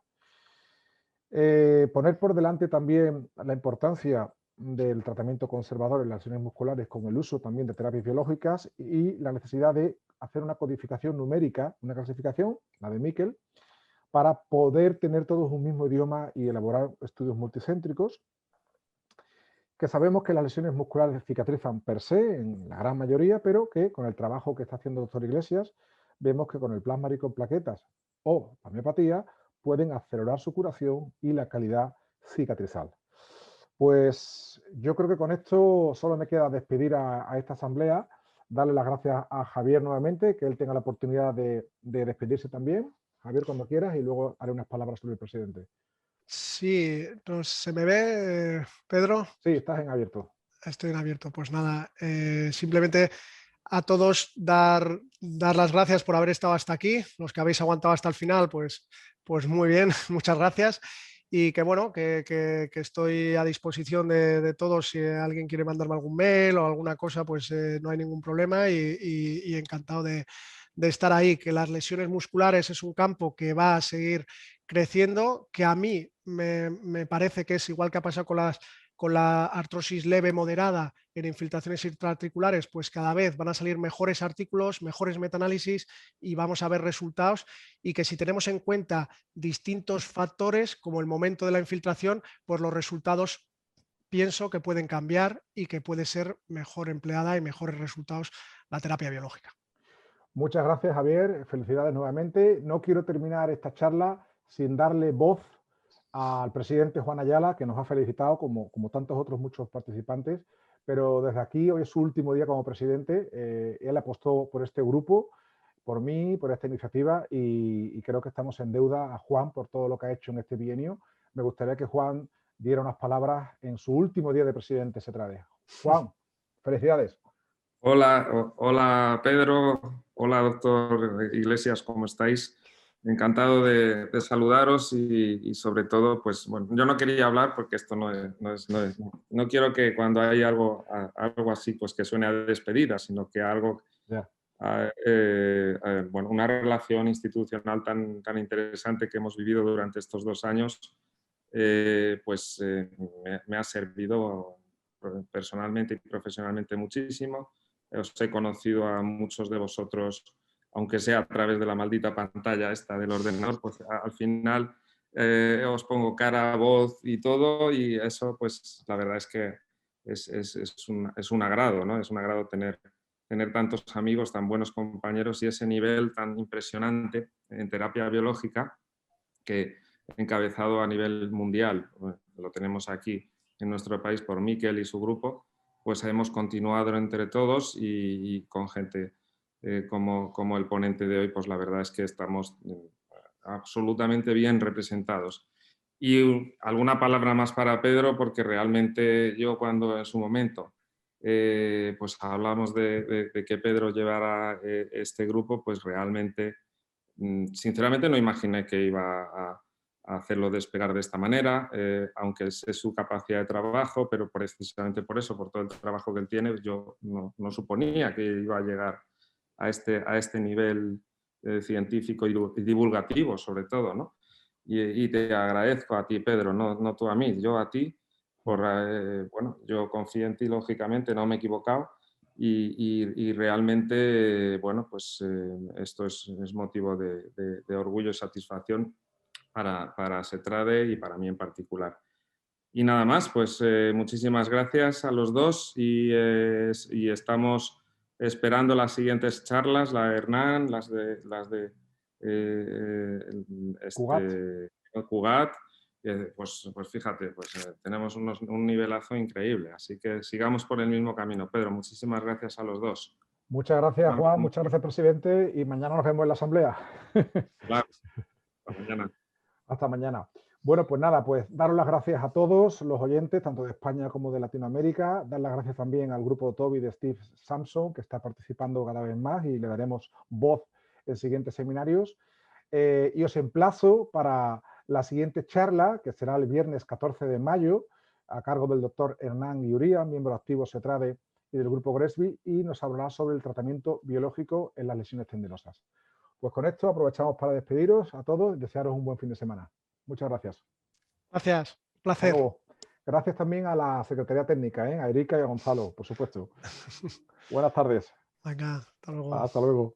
Poner por delante también la importancia del tratamiento conservador en las lesiones musculares con el uso también de terapias biológicas y la necesidad de hacer una codificación numérica, una clasificación, la de Miquel, para poder tener todos un mismo idioma y elaborar estudios multicéntricos, que sabemos que las lesiones musculares cicatrizan per se, en la gran mayoría, pero que con el trabajo que está haciendo el doctor Iglesias, vemos que con el plasma rico en plaquetas o la miopatía pueden acelerar su curación y la calidad cicatrizal. Pues yo creo que con esto solo me queda despedir a esta asamblea, darle las gracias a Javier nuevamente, que él tenga la oportunidad de despedirse también. Javier, cuando quieras, y luego haré unas palabras sobre el presidente. Sí, ¿se me ve, Pedro? Sí, estás en abierto. Estoy en abierto. Pues nada, simplemente a todos dar las gracias por haber estado hasta aquí. Los que habéis aguantado hasta el final, pues muy bien, muchas gracias. Y que bueno, que estoy a disposición de todos. Si alguien quiere mandarme algún mail o alguna cosa, pues no hay ningún problema y encantado de estar ahí. Que las lesiones musculares es un campo que va a seguir creciendo, que a mí me parece que es igual que ha pasado con la artrosis leve moderada en infiltraciones intraarticulares, pues cada vez van a salir mejores artículos, mejores metaanálisis y vamos a ver resultados, y que si tenemos en cuenta distintos factores como el momento de la infiltración, pues los resultados pienso que pueden cambiar y que puede ser mejor empleada y mejores resultados la terapia biológica. Muchas gracias, Javier. Felicidades nuevamente. No quiero terminar esta charla sin darle voz al presidente Juan Ayala, que nos ha felicitado, como tantos otros muchos participantes, pero desde aquí, hoy es su último día como presidente. Él apostó por este grupo, por mí, por esta iniciativa, y creo que estamos en deuda a Juan por todo lo que ha hecho en este bienio. Me gustaría que Juan diera unas palabras en su último día de presidente SETRADE. Juan, felicidades. Hola Pedro, hola doctor Iglesias, ¿cómo estáis? Encantado de saludaros y sobre todo, pues bueno, yo no quería hablar porque esto no quiero que cuando hay algo así, pues que suene a despedida, sino que algo, bueno, una relación institucional tan interesante que hemos vivido durante estos 2 años, pues me ha servido personalmente y profesionalmente muchísimo. Os he conocido a muchos de vosotros, aunque sea a través de la maldita pantalla esta del ordenador, pues al final os pongo cara, voz y todo, y eso pues la verdad es que es un agrado, ¿no? Es un agrado tener tantos amigos, tan buenos compañeros y ese nivel tan impresionante en terapia biológica que encabezado a nivel mundial, lo tenemos aquí en nuestro país por Miquel y su grupo, pues hemos continuado entre todos y con gente como el ponente de hoy, pues la verdad es que estamos absolutamente bien representados. Y alguna palabra más para Pedro, porque realmente yo cuando en su momento pues hablamos de que Pedro llevara este grupo, pues realmente, sinceramente no imaginé que iba hacerlo despegar de esta manera, aunque sé su capacidad de trabajo, pero precisamente por eso, por todo el trabajo que él tiene, yo no suponía que iba a llegar a este nivel científico y divulgativo, sobre todo, ¿no? Y te agradezco a ti, Pedro, no tú a mí, yo a ti, bueno, yo confío en ti, lógicamente, no me he equivocado, y realmente, bueno, pues esto es motivo de orgullo y satisfacción para Setrade y para mí en particular. Y nada más, pues muchísimas gracias a los dos y estamos esperando las siguientes charlas, la de Hernán, las de Cugat. Pues fíjate, pues tenemos un nivelazo increíble, así que sigamos por el mismo camino. Pedro, muchísimas gracias a los dos. Muchas gracias, Juan, muchas gracias, presidente, y mañana nos vemos en la asamblea. Claro, hasta mañana. Hasta mañana. Bueno, pues nada, pues daros las gracias a todos los oyentes, tanto de España como de Latinoamérica. Dar las gracias también al grupo Toby de Steve Samson, que está participando cada vez más y le daremos voz en siguientes seminarios. Y os emplazo para la siguiente charla, que será el viernes 14 de mayo, a cargo del doctor Hernán Iuría, miembro activo Setrade y del grupo Gresby, y nos hablará sobre el tratamiento biológico en las lesiones tendinosas. Pues con esto aprovechamos para despediros a todos y desearos un buen fin de semana. Muchas gracias. Gracias, placer. Gracias también a la Secretaría Técnica, a Erika y a Gonzalo, por supuesto. Buenas tardes. Venga, hasta luego. Hasta luego.